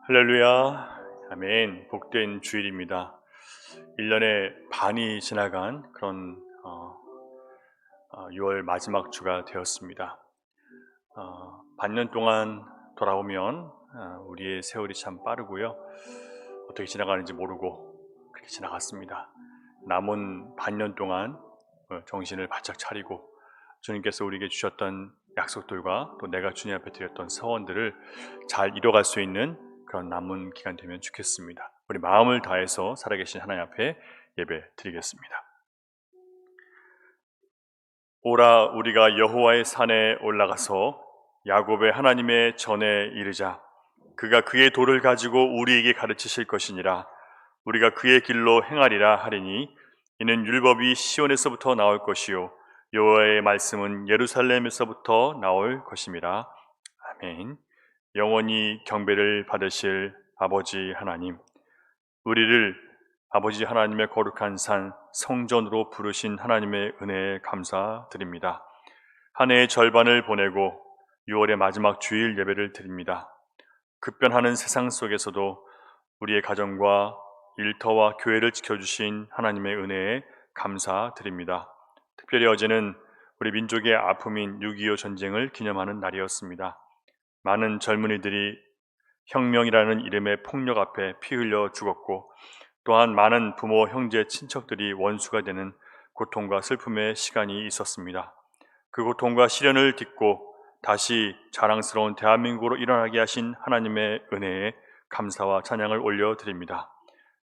할렐루야, 아멘. 복된 주일입니다. 1년의 반이 지나간 그런 6월 마지막 주가 되었습니다. 반년 동안 돌아오면 우리의 세월이 참 빠르고요. 어떻게 지나가는지 모르고 그렇게 지나갔습니다. 남은 반년 동안 정신을 바짝 차리고 주님께서 우리에게 주셨던 약속들과 또 내가 주님 앞에 드렸던 서원들을 잘 이뤄갈 수 있는 그런 남은 기간 되면 좋겠습니다. 우리 마음을 다해서 살아계신 하나님 앞에 예배 드리겠습니다. 오라 우리가 여호와의 산에 올라가서 야곱의 하나님의 전에 이르자. 그가 그의 도를 가지고 우리에게 가르치실 것이니라. 우리가 그의 길로 행하리라 하리니 이는 율법이 시온에서부터 나올 것이요 여호와의 말씀은 예루살렘에서부터 나올 것임이라. 아멘. 영원히 경배를 받으실 아버지 하나님, 우리를 아버지 하나님의 거룩한 산 성전으로 부르신 하나님의 은혜에 감사드립니다. 한 해의 절반을 보내고 6월의 마지막 주일 예배를 드립니다. 급변하는 세상 속에서도 우리의 가정과 일터와 교회를 지켜주신 하나님의 은혜에 감사드립니다. 특별히 어제는 우리 민족의 아픔인 6.25 전쟁을 기념하는 날이었습니다. 많은 젊은이들이 혁명이라는 이름의 폭력 앞에 피 흘려 죽었고, 또한 많은 부모, 형제, 친척들이 원수가 되는 고통과 슬픔의 시간이 있었습니다. 그 고통과 시련을 딛고 다시 자랑스러운 대한민국으로 일어나게 하신 하나님의 은혜에 감사와 찬양을 올려드립니다.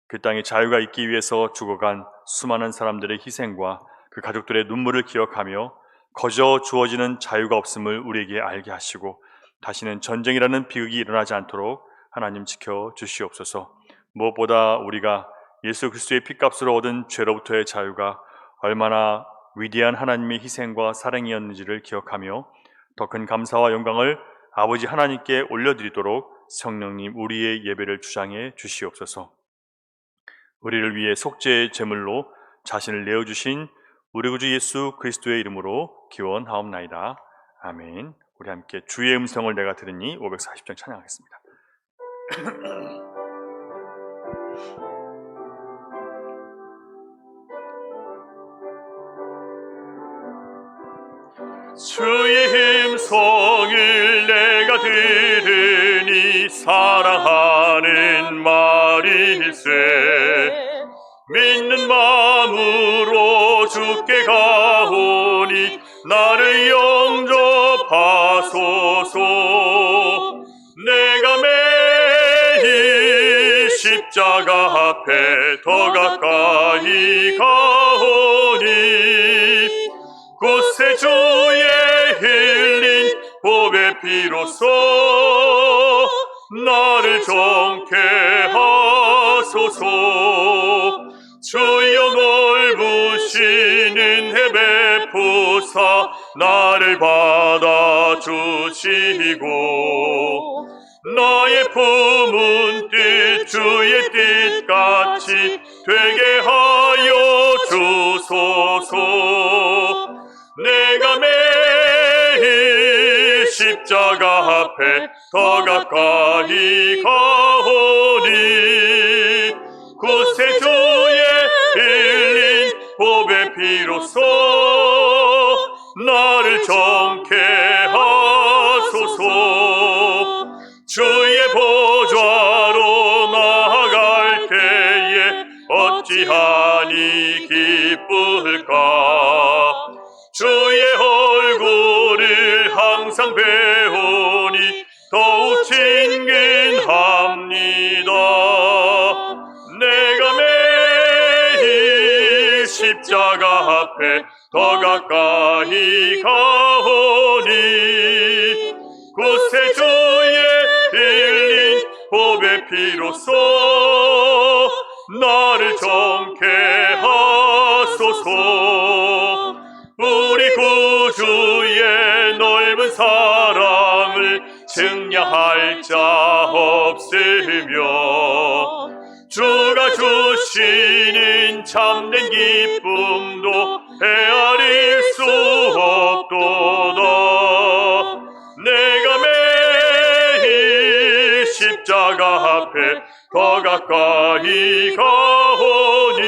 그 땅에 자유가 있기 위해서 죽어간 수많은 사람들의 희생과 그 가족들의 눈물을 기억하며 거저 주어지는 자유가 없음을 우리에게 알게 하시고 다시는 전쟁이라는 비극이 일어나지 않도록 하나님 지켜주시옵소서. 무엇보다 우리가 예수 그리스도의 피값으로 얻은 죄로부터의 자유가 얼마나 위대한 하나님의 희생과 사랑이었는지를 기억하며 더 큰 감사와 영광을 아버지 하나님께 올려드리도록 성령님 우리의 예배를 주장해 주시옵소서. 우리를 위해 속죄의 제물로 자신을 내어주신 우리 구주 예수 그리스도의 이름으로 기원하옵나이다. 아멘. 우리 함께 주의 음성을 내가 들으니 540장 찬양하겠습니다. 주의 음성을 내가 들으니 사랑하는 말일세. 믿는 마음으로 주께 가오니 나를 영접하소서. 내가 매일 십자가 앞에 더 가까이 가오니 곳에 주의 흘린 보배 피로써 나를 정케 하소서. 주여 넓으신 은혜 베푸사 나를 받아주시고 나의 품은 뜻 주의 뜻같이 되게 하여 주소서. 내가 매일 십자가 앞에 더 가까이 가오니 곳에 주의 흘린 보배 피로써 나를 정케 하소서. 주의 보좌로 나아갈 때에 어찌하니 기쁠까. 주의 얼굴을 항상 배우니 더욱 친근합니다. 내가 매일 십자가 앞에 더 가까이 가오니 곳에 주의 흘린 보배 피로써 나를 정케 하소서. 우리 구주의 넓은 사랑을 증량할 자 없으며 주가 주시는 참된 기쁨도 헤아릴 수 없도다. 내가 매일 십자가 앞에 더 가까이 가오니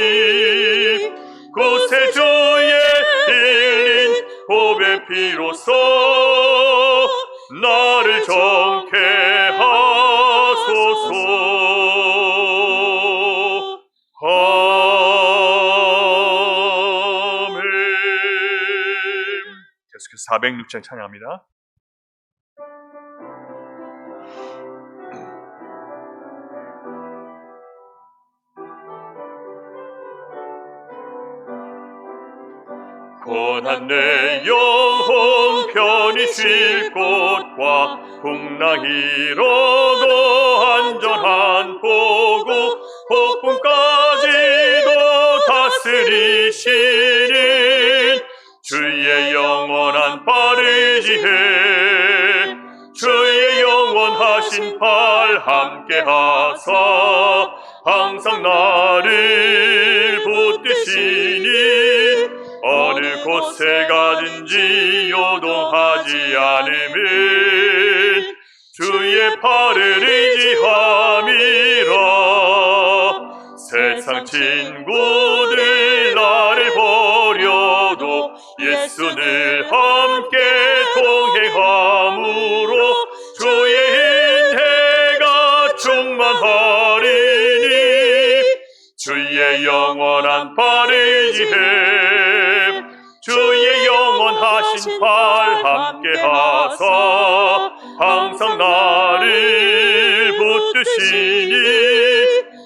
구세주의 흘린 보배 피로써 나를 정케 하소서. 아멘. 계속해서 406장 찬양합니다. 고난 내 영혼 편히 쉴 곳과 풍랑 이러고 안전한 포구 폭풍까지도 다스리시는 주의 영원한 팔 의지해 주의 영원하신 팔 함께하사 항상 나를 붙드시니 어느 곳에 가든지 요동하지 않으면 주의 팔을 의지함이라. 세상 친구들 나를 버려도 예수 늘 함께 동행함으로 주의 인해가 충만하리니 주의 영원한 팔을 의지해 주의 영원하신 팔 함께하사 항상 나를 붙드시니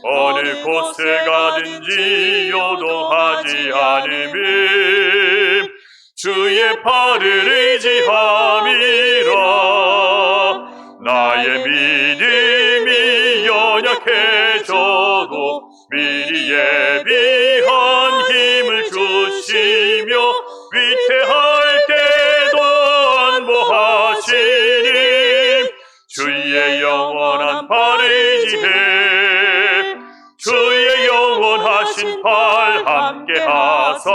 어느 곳에 가든지 요동하지 않으면 주의 팔을 의지함이라. 나의 믿음이 연약해져도 미리 예비한 힘을 주시며 위태할 때도 안보하시니 주의 영원한 팔 의지해 주의 영원하신 팔 함께하사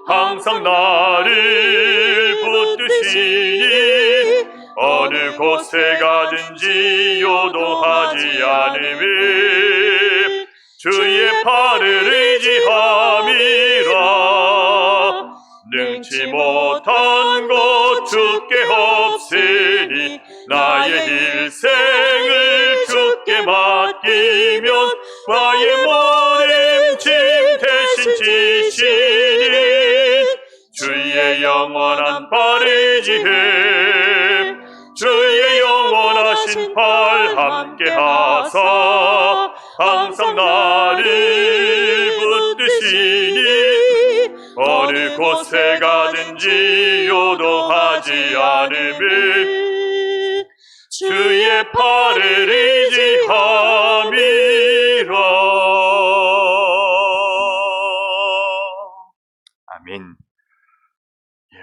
항상 나를 붙드시니 어느 곳에 가든지 요동하지 않으면 주의 팔을 의지함이라. 능치 못한 것 주께 없으니 나의 일생을 주께 맡기면 나의 모든 짐 대신 지시니 주의 영원한 팔 의지해 주의 영원하신 팔 함께하사 항상 나를 붙드시니 어느 곳에 가든지 요동하지 않으면 주의 팔을 의지함이라. 아멘.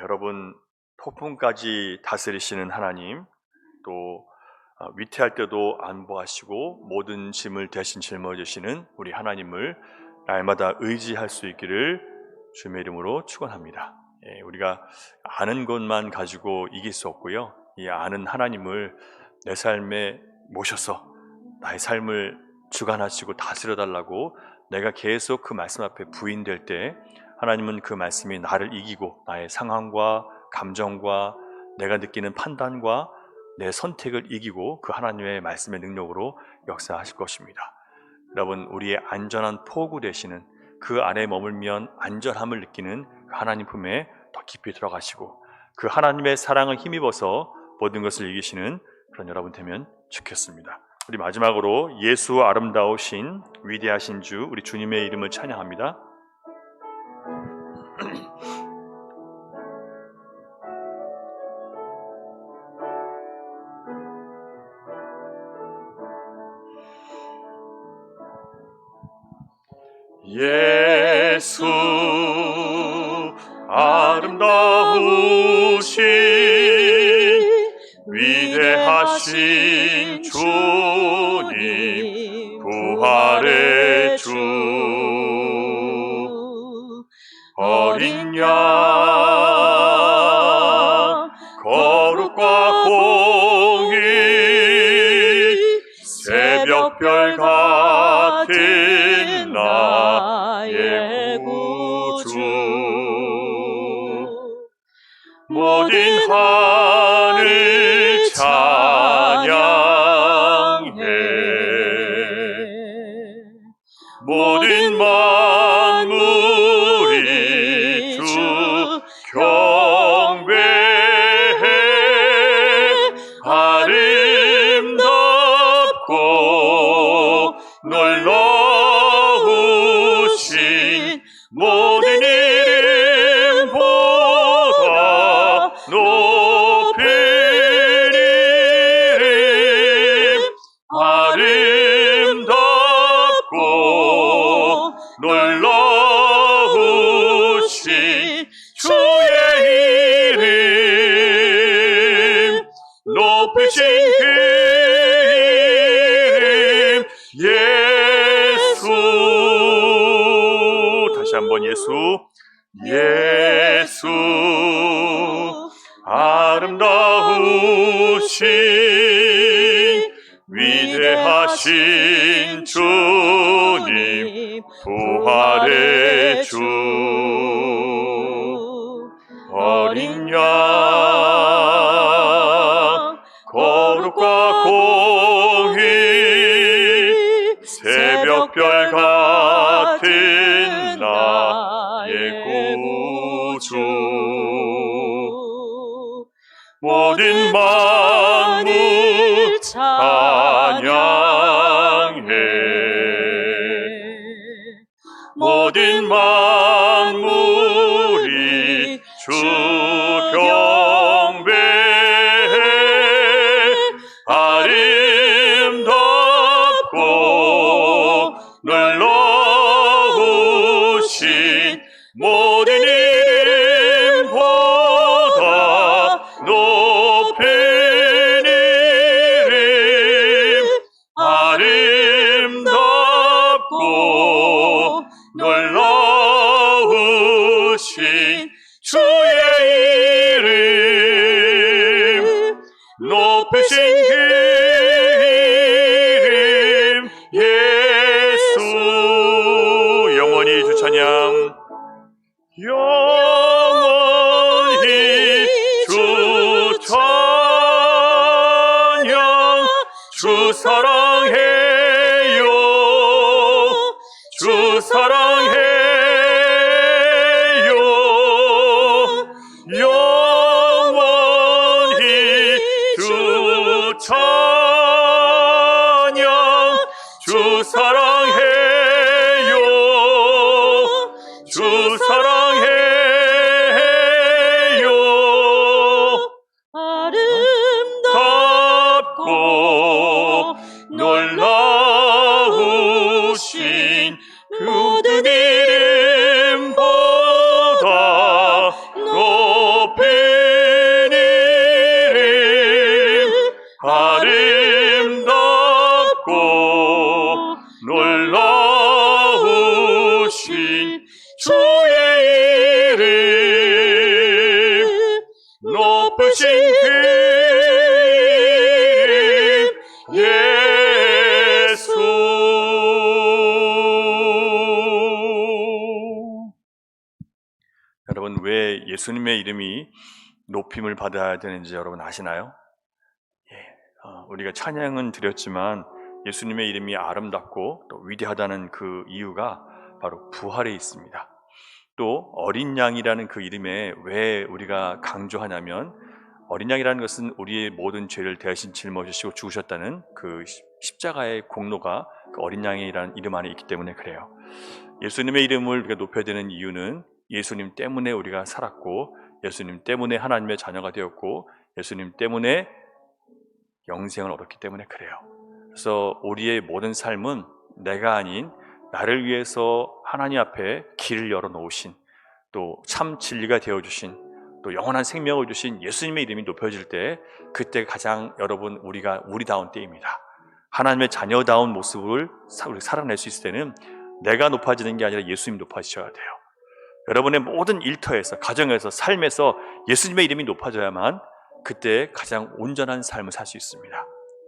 여러분, 폭풍까지 다스리시는 하나님, 또 위태할 때도 안보하시고 모든 짐을 대신 짊어지시는 우리 하나님을 날마다 의지할 수 있기를 주님의 이름으로 축원합니다. 우리가 아는 것만 가지고 이길 수 없고요, 이 아는 하나님을 내 삶에 모셔서 나의 삶을 주관하시고 다스려달라고 내가 계속 그 말씀 앞에 부인될 때 하나님은 그 말씀이 나를 이기고 나의 상황과 감정과 내가 느끼는 판단과 내 선택을 이기고 그 하나님의 말씀의 능력으로 역사하실 것입니다. 여러분, 우리의 안전한 포구 되시는 그 안에 머물면 안전함을 느끼는 그 하나님 품에 더 깊이 들어가시고 그 하나님의 사랑을 힘입어서 모든 것을 이기시는 그런 여러분 되면 좋겠습니다. 우리 마지막으로 예수 아름다우신 위대하신 주 우리 주님의 이름을 찬양합니다. 예수 아름다우신 위대하신 주님 부활의 주 어린 양 거룩과 공의 새벽 새벽별 같은 나의 구주 모든 하늘 찬양해 모든 만물이 주 경배해 아름답고 놀라우신 모든 이름보다 높은 이름 아름답고 놀라우신 주의 이름 높으신 그 이름 예수 다시 한번 예수 아름다우신 위대하신 주님 부활의 주 어린 양 거룩과 공의 새벽별 같은 나의 구주 모든 만물 찬양해 모든 만물이 주 경배해 아름답고 놀라우신 모든 이름보다 높은 이름 아름답고 놀라우신 주의 이름 높으신 그 이름 예수 영원히 주 찬양 영원히 주 찬양 주 사랑해요 주 사랑해요 영원히 주 찬양 주 사랑해요 주 사랑해요 아름답고 놀라우신 모든 이름보다 높은 이름 아름답고 놀라우신 주의 이름 높으신 그 이름 예수 여러분 왜 예수님의 이름이 높임을 받아야 되는지 여러분 아시나요? 우리가 찬양은 드렸지만 예수님의 이름이 아름답고 또 위대하다는 그 이유가 바로 부활에 있습니다. 또 어린 양이라는 그 이름에 왜 우리가 강조하냐면 어린 양이라는 것은 우리의 모든 죄를 대신 짊어지시고 죽으셨다는 그 십자가의 공로가 그 어린 양이라는 이름 안에 있기 때문에 그래요. 예수님의 이름을 우리가 높여야 되는 이유는 예수님 때문에 우리가 살았고 예수님 때문에 하나님의 자녀가 되었고 예수님 때문에 영생을 얻었기 때문에 그래요. 그래서 우리의 모든 삶은 내가 아닌 나를 위해서 하나님 앞에 길을 열어놓으신 또 참 진리가 되어주신 또 영원한 생명을 주신 예수님의 이름이 높여질 때 그때 가장 여러분 우리가 우리다운 때입니다. 하나님의 자녀다운 모습을 살아낼 수 있을 때는 내가 높아지는 게 아니라 예수님이 높아지셔야 돼요. 여러분의 모든 일터에서 가정에서 삶에서 예수님의 이름이 높아져야만 그때 가장 온전한 삶을 살 수 있습니다.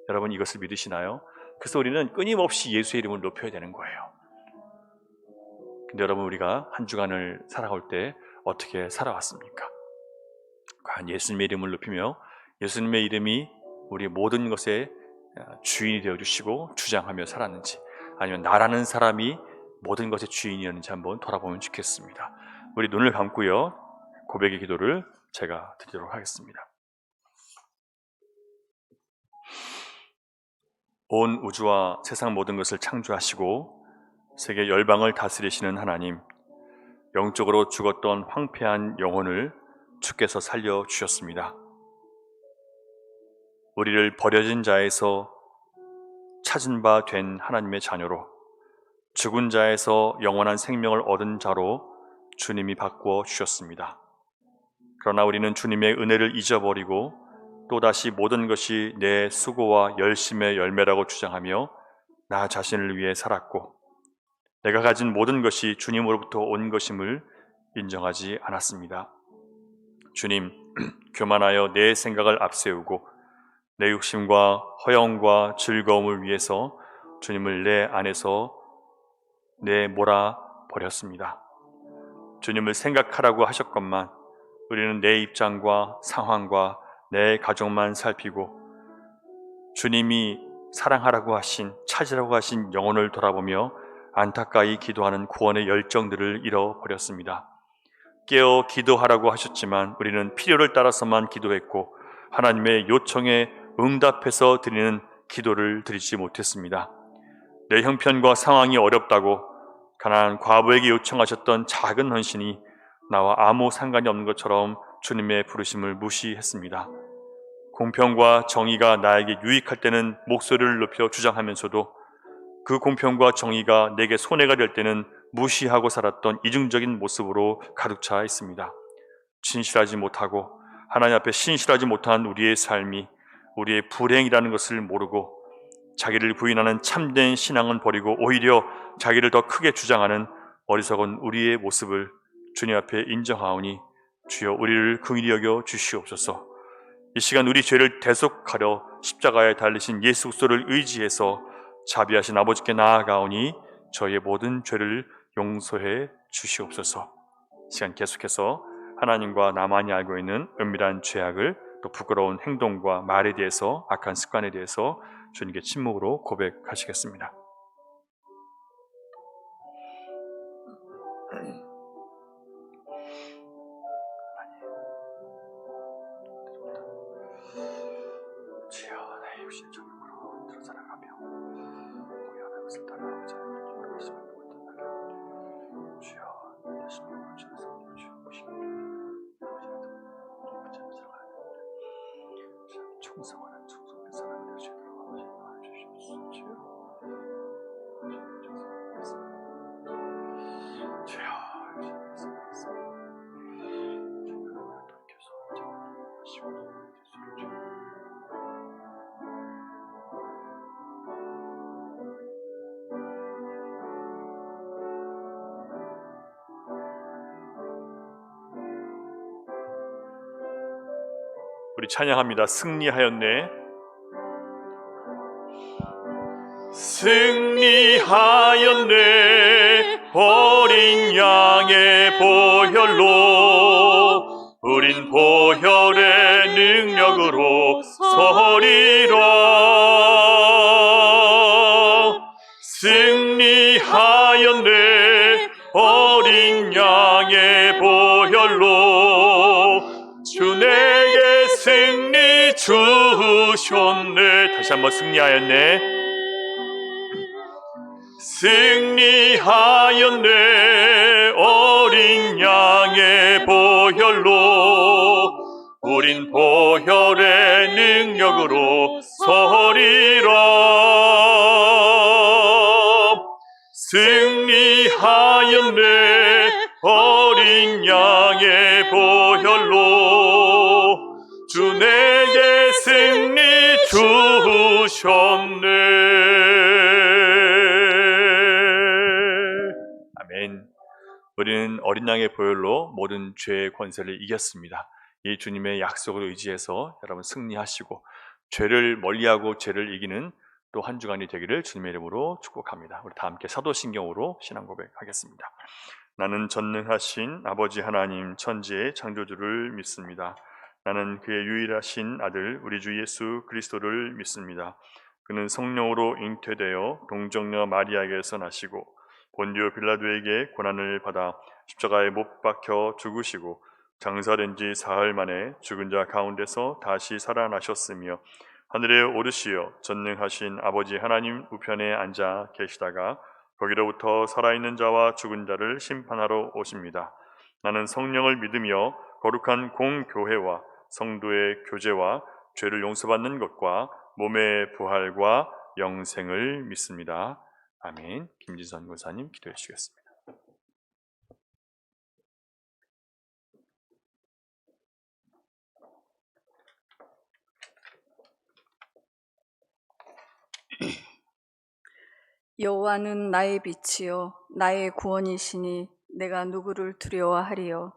여러분 이것을 믿으시나요? 그래서 우리는 끊임없이 예수의 이름을 높여야 되는 거예요. 근데 여러분, 우리가 한 주간을 살아올 때 어떻게 살아왔습니까? 과연 예수님의 이름을 높이며 예수님의 이름이 우리 모든 것의 주인이 되어주시고 주장하며 살았는지, 아니면 나라는 사람이 모든 것의 주인이었는지 한번 돌아보면 좋겠습니다. 우리 눈을 감고요, 고백의 기도를 제가 드리도록 하겠습니다. 온 우주와 세상 모든 것을 창조하시고 세계 열방을 다스리시는 하나님, 영적으로 죽었던 황폐한 영혼을 주께서 살려주셨습니다. 우리를 버려진 자에서 찾은 바 된 하나님의 자녀로, 죽은 자에서 영원한 생명을 얻은 자로 주님이 바꾸어 주셨습니다. 그러나 우리는 주님의 은혜를 잊어버리고 또다시 모든 것이 내 수고와 열심의 열매라고 주장하며 나 자신을 위해 살았고, 내가 가진 모든 것이 주님으로부터 온 것임을 인정하지 않았습니다. 주님, 교만하여 내 생각을 앞세우고 내 욕심과 허영과 즐거움을 위해서 주님을 내 안에서 내몰아 버렸습니다. 주님을 생각하라고 하셨건만 우리는 내 입장과 상황과 내 가족만 살피고 주님이 사랑하라고 하신, 찾으라고 하신 영혼을 돌아보며 안타까이 기도하는 구원의 열정들을 잃어버렸습니다. 깨어 기도하라고 하셨지만 우리는 필요를 따라서만 기도했고 하나님의 요청에 응답해서 드리는 기도를 드리지 못했습니다. 내 형편과 상황이 어렵다고 가난한 과부에게 요청하셨던 작은 헌신이 나와 아무 상관이 없는 것처럼 주님의 부르심을 무시했습니다. 공평과 정의가 나에게 유익할 때는 목소리를 높여 주장하면서도 그 공평과 정의가 내게 손해가 될 때는 무시하고 살았던 이중적인 모습으로 가득 차 있습니다. 진실하지 못하고 하나님 앞에 신실하지 못한 우리의 삶이 우리의 불행이라는 것을 모르고 자기를 부인하는 참된 신앙은 버리고 오히려 자기를 더 크게 주장하는 어리석은 우리의 모습을 주님 앞에 인정하오니 주여 우리를 긍휼히 여겨 주시옵소서. 이 시간 우리 죄를 대속하려 십자가에 달리신 예수 그리스도를 의지해서 자비하신 아버지께 나아가오니 저희의 모든 죄를 용서해 주시옵소서. 시간 계속해서 하나님과 나만이 알고 있는 은밀한 죄악을, 또 부끄러운 행동과 말에 대해서, 악한 습관에 대해서 주님께 침묵으로 고백하시겠습니다. 주여, 나의 육신의 정욕으로 들어 살아가며 고연한 것을 따라가고자 하는 힘으로 말씀을 못한다면 주여, 내 심령을 주셔서 주여 보시기를 아버지 같은 충성하는 충성된 사람이 될 수 있도록 아버지 도와주시옵소서. 주여, 주여, 우리 찬양합니다. 승리하였네. 승리하였네. 어린 양의 보혈로 우린 보혈의 능력으로 서리라. 승리하였네. 어린 양의 보혈로 주 내게 승리 주셨네. 다시 한번 승리하였네. 승리하였네. 어린 양의 보혈로 우린 보혈의 능력으로 서리라. 승리하였네. 어린 양의 보혈로 주 내게 승리 주셨네. 아멘. 우리는 어린 양의 보혈로 모든 죄의 권세를 이겼습니다. 이 주님의 약속을 의지해서 여러분 승리하시고 죄를 멀리하고 죄를 이기는 또 한 주간이 되기를 주님의 이름으로 축복합니다. 우리 다 함께 사도신경으로 신앙 고백하겠습니다. 나는 전능하신 아버지 하나님 천지의 창조주를 믿습니다. 나는 그의 유일하신 아들 우리 주 예수 그리스도를 믿습니다. 그는 성령으로 잉태되어 동정녀 마리아에게서 나시고 본디오 빌라도에게 고난을 받아 십자가에 못 박혀 죽으시고 장사된 지 사흘 만에 죽은 자 가운데서 다시 살아나셨으며 하늘에 오르시어 전능하신 아버지 하나님 우편에 앉아 계시다가 거기로부터 살아있는 자와 죽은 자를 심판하러 오십니다. 나는 성령을 믿으며 거룩한 공교회와 성도의 교제와 죄를 용서받는 것과 몸의 부활과 영생을 믿습니다. 아멘. 김진선 권사님 기도해 주시겠습니다. 여호와는 나의 빛이요 나의 구원이시니 내가 누구를 두려워하리요.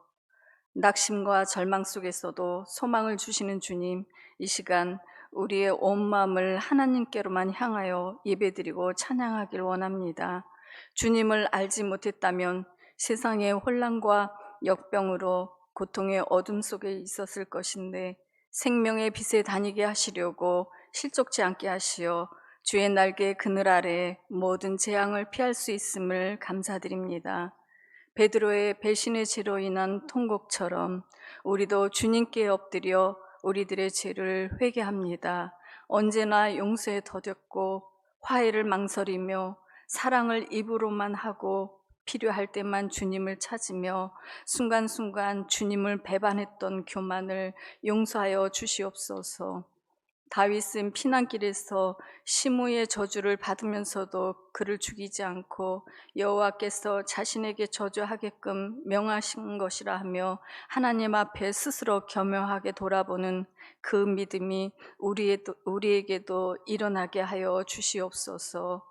낙심과 절망 속에서도 소망을 주시는 주님, 이 시간 우리의 온 마음을 하나님께로만 향하여 예배드리고 찬양하길 원합니다. 주님을 알지 못했다면 세상의 혼란과 역병으로 고통의 어둠 속에 있었을 것인데 생명의 빛에 다니게 하시려고 실족지 않게 하시어 주의 날개 그늘 아래 모든 재앙을 피할 수 있음을 감사드립니다. 베드로의 배신의 죄로 인한 통곡처럼 우리도 주님께 엎드려 우리들의 죄를 회개합니다. 언제나 용서에 더뎠고 화해를 망설이며 사랑을 입으로만 하고 필요할 때만 주님을 찾으며 순간순간 주님을 배반했던 교만을 용서하여 주시옵소서. 다윗은 피난길에서 시므의 저주를 받으면서도 그를 죽이지 않고 여호와께서 자신에게 저주하게끔 명하신 것이라 하며 하나님 앞에 스스로 겸허하게 돌아보는 그 믿음이 우리에게도 일어나게 하여 주시옵소서.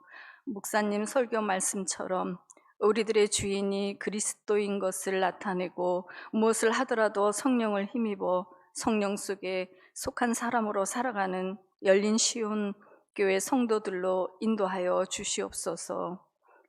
목사님 설교 말씀처럼 우리들의 주인이 그리스도인 것을 나타내고 무엇을 하더라도 성령을 힘입어 성령 속에 속한 사람으로 살아가는 열린 시온 교회 성도들로 인도하여 주시옵소서.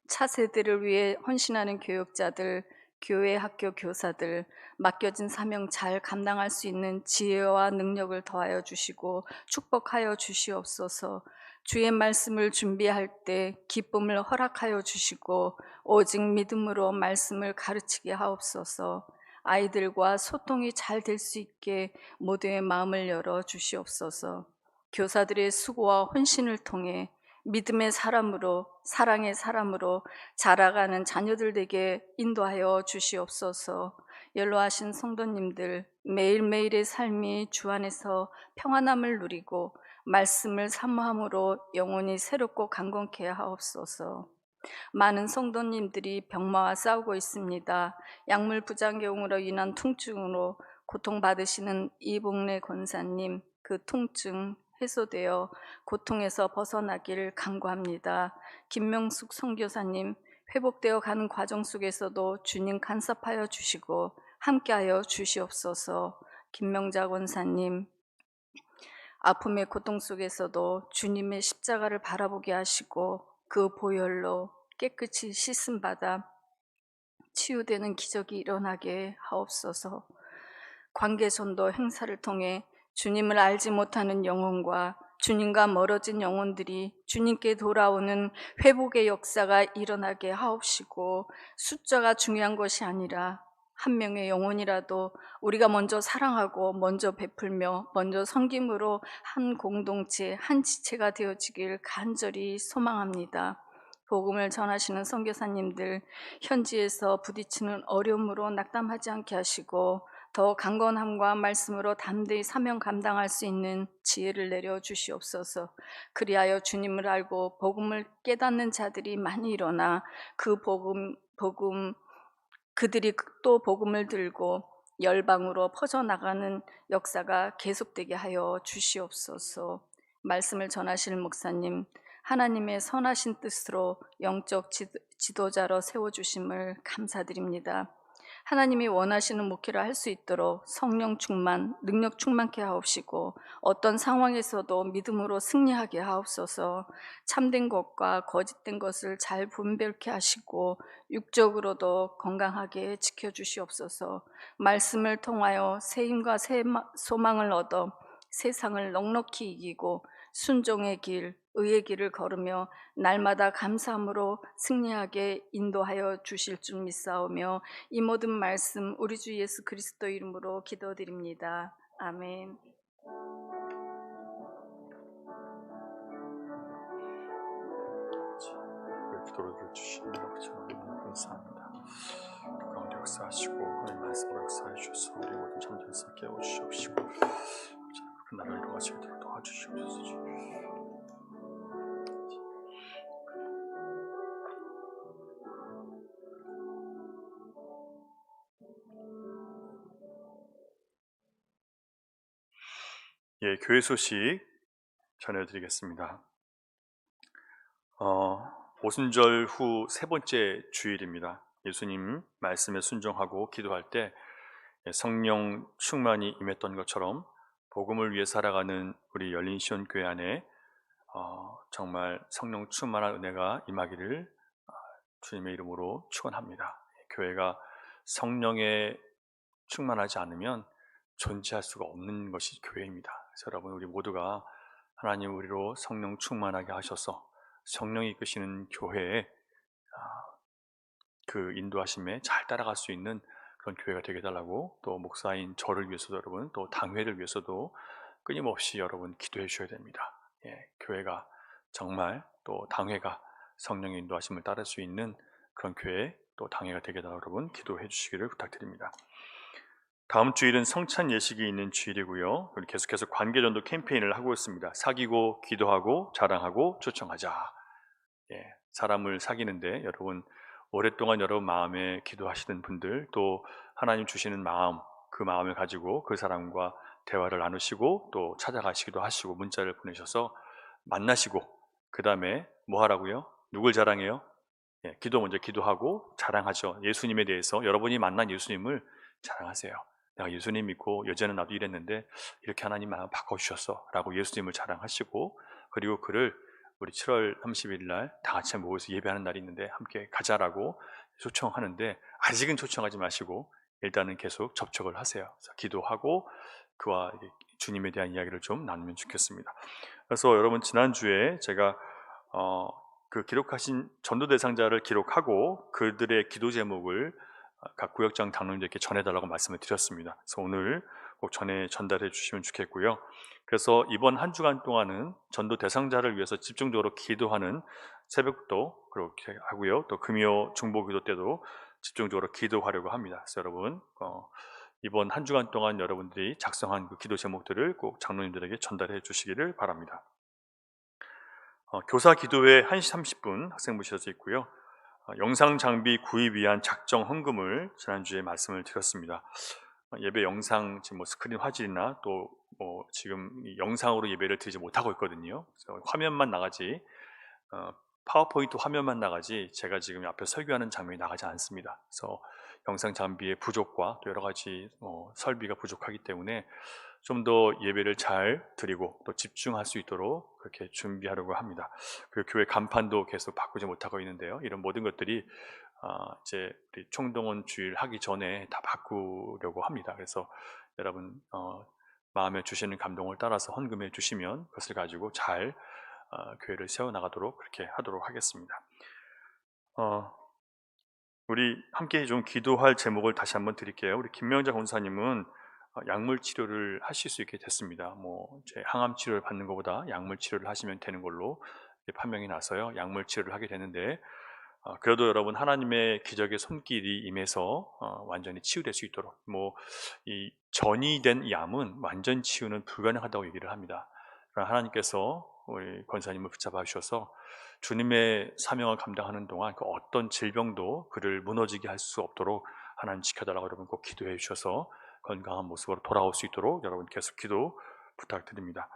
차세대를 위해 헌신하는 교육자들, 교회 학교 교사들, 맡겨진 사명 잘 감당할 수 있는 지혜와 능력을 더하여 주시고 축복하여 주시옵소서. 주의 말씀을 준비할 때 기쁨을 허락하여 주시고 오직 믿음으로 말씀을 가르치게 하옵소서. 아이들과 소통이 잘 될 수 있게 모두의 마음을 열어 주시옵소서. 교사들의 수고와 헌신을 통해 믿음의 사람으로 사랑의 사람으로 자라가는 자녀들 되게 인도하여 주시옵소서. 연로하신 성도님들 매일매일의 삶이 주 안에서 평안함을 누리고 말씀을 사모함으로 영혼이 새롭고 강건케 하옵소서. 많은 성도님들이 병마와 싸우고 있습니다. 약물 부작용으로 인한 통증으로 고통받으시는 이봉래 권사님, 그 통증 해소되어 고통에서 벗어나기를 간구합니다. 김명숙 선교사님, 회복되어 가는 과정 속에서도 주님 간섭하여 주시고 함께하여 주시옵소서. 김명자 권사님, 아픔의 고통 속에서도 주님의 십자가를 바라보게 하시고 그 보혈로 깨끗이 씻음 받아 치유되는 기적이 일어나게 하옵소서. 관계전도 행사를 통해 주님을 알지 못하는 영혼과 주님과 멀어진 영혼들이 주님께 돌아오는 회복의 역사가 일어나게 하옵시고, 숫자가 중요한 것이 아니라 한 명의 영혼이라도 우리가 먼저 사랑하고 먼저 베풀며 먼저 섬김으로 한 공동체, 한 지체가 되어지길 간절히 소망합니다. 복음을 전하시는 선교사님들, 현지에서 부딪히는 어려움으로 낙담하지 않게 하시고 더 강건함과 말씀으로 담대히 사명 감당할 수 있는 지혜를 내려 주시옵소서. 그리하여 주님을 알고 복음을 깨닫는 자들이 많이 일어나 그 그들이 또 복음을 들고 열방으로 퍼져나가는 역사가 계속되게 하여 주시옵소서. 말씀을 전하실 목사님, 하나님의 선하신 뜻으로 영적 지도자로 세워주심을 감사드립니다. 하나님이 원하시는 목회를 할 수 있도록 성령 충만, 능력 충만케 하옵시고 어떤 상황에서도 믿음으로 승리하게 하옵소서. 참된 것과 거짓된 것을 잘 분별케 하시고 육적으로도 건강하게 지켜주시옵소서. 말씀을 통하여 새 힘과 새 소망을 얻어 세상을 넉넉히 이기고 순종의 길, 의의 길을 걸으며 날마다 감사함으로 승리하게 인도하여 주실 줄 믿사오며 이 모든 말씀 우리 주 예수 그리스도 이름으로 기도드립니다. 아멘. 기도를 들어주시니 감사합니다. 그 가운데 역사하시고 하나님 말씀으로 역사해 주셔서 우리 모든 잠자리에서 깨워주시옵시고 그 나라를 이루어지도록 도와주시옵소서. 예, 교회 소식 전해드리겠습니다. 오순절 후 세 번째 주일입니다. 예수님 말씀에 순종하고 기도할 때 성령 충만이 임했던 것처럼 복음을 위해 살아가는 우리 열린 시온 교회 안에 정말 성령 충만한 은혜가 임하기를 주님의 이름으로 축원합니다. 교회가 성령에 충만하지 않으면 존재할 수가 없는 것이 교회입니다. 그래서 여러분 우리 모두가 하나님 우리로 성령 충만하게 하셔서 성령이 이끄시는 교회에 그 인도하심에 잘 따라갈 수 있는 그런 교회가 되게 해달라고, 또 목사인 저를 위해서도 여러분, 또 당회를 위해서도 끊임없이 여러분 기도해 주셔야 됩니다. 예, 교회가 정말 또 당회가 성령의 인도하심을 따를 수 있는 그런 교회, 또 당회가 되게 해달라고 여러분 기도해 주시기를 부탁드립니다. 다음 주일은 성찬 예식이 있는 주일이고요. 우리 계속해서 관계전도 캠페인을 하고 있습니다. 사귀고 기도하고 자랑하고 초청하자. 예, 사람을 사귀는데 여러분 오랫동안 여러분 마음에 기도하시는 분들, 또 하나님 주시는 마음, 그 마음을 가지고 그 사람과 대화를 나누시고 또 찾아가시기도 하시고 문자를 보내셔서 만나시고, 그 다음에 뭐 하라고요? 누굴 자랑해요? 예, 기도 먼저 기도하고 자랑하죠. 예수님에 대해서 여러분이 만난 예수님을 자랑하세요. 내가 예수님 믿고 여전히 나도 이랬는데 이렇게 하나님 마음 바꿔주셨어 라고 예수님을 자랑하시고, 그리고 그를 우리 7월 30일 날 다 같이 모여서 예배하는 날이 있는데 함께 가자라고 초청하는데, 아직은 초청하지 마시고 일단은 계속 접촉을 하세요. 그래서 기도하고 그와 주님에 대한 이야기를 좀 나누면 좋겠습니다. 그래서 여러분 지난주에 제가 그 기록하신 전도 대상자를 기록하고 그들의 기도 제목을 각 구역장 당론자께 전해달라고 말씀을 드렸습니다. 그래서 오늘 꼭 전달해 주시면 좋겠고요. 그래서 이번 한 주간 동안은 전도 대상자를 위해서 집중적으로 기도하는 새벽도 그렇게 하고요. 또 금요 중보기도 때도 집중적으로 기도하려고 합니다. 그래서 여러분 이번 한 주간 동안 여러분들이 작성한 그 기도 제목들을 꼭 장로님들에게 전달해 주시기를 바랍니다. 교사 기도회 1시 30분 학생부실에서 있고요. 영상 장비 구입 위한 작정 헌금을 지난주에 말씀을 드렸습니다. 예배 영상 지금 뭐 스크린 화질이나 또 뭐 지금 영상으로 예배를 드리지 못하고 있거든요. 그래서 화면만 나가지, 파워포인트 화면만 나가지 제가 지금 앞에 설교하는 장면이 나가지 않습니다. 그래서 영상 장비의 부족과 또 여러 가지 설비가 부족하기 때문에 좀 더 예배를 잘 드리고 또 집중할 수 있도록 그렇게 준비하려고 합니다. 그리고 교회 간판도 계속 바꾸지 못하고 있는데요. 이런 모든 것들이 이제 우리 총동원 주일 하기 전에 다 바꾸려고 합니다. 그래서 여러분 마음에 주시는 감동을 따라서 헌금해 주시면 그것을 가지고 잘 교회를 세워나가도록 그렇게 하도록 하겠습니다. 우리 함께 좀 기도할 제목을 다시 한번 드릴게요. 우리 김명자 권사님은 약물 치료를 하실 수 있게 됐습니다. 제 항암 치료를 받는 것보다 약물 치료를 하시면 되는 걸로 판명이 나서요. 약물 치료를 하게 되는데, 그래도 여러분 하나님의 기적의 손길이 임해서 완전히 치유될 수 있도록, 이 전이된 이 암은 완전 치유는 불가능하다고 얘기를 합니다. 그러나 하나님께서 우리 권사님을 붙잡아 주셔서 주님의 사명을 감당하는 동안 그 어떤 질병도 그를 무너지게 할 수 없도록 하나님 지켜달라고 여러분 꼭 기도해 주셔서 건강한 모습으로 돌아올 수 있도록 여러분 계속 기도 부탁드립니다.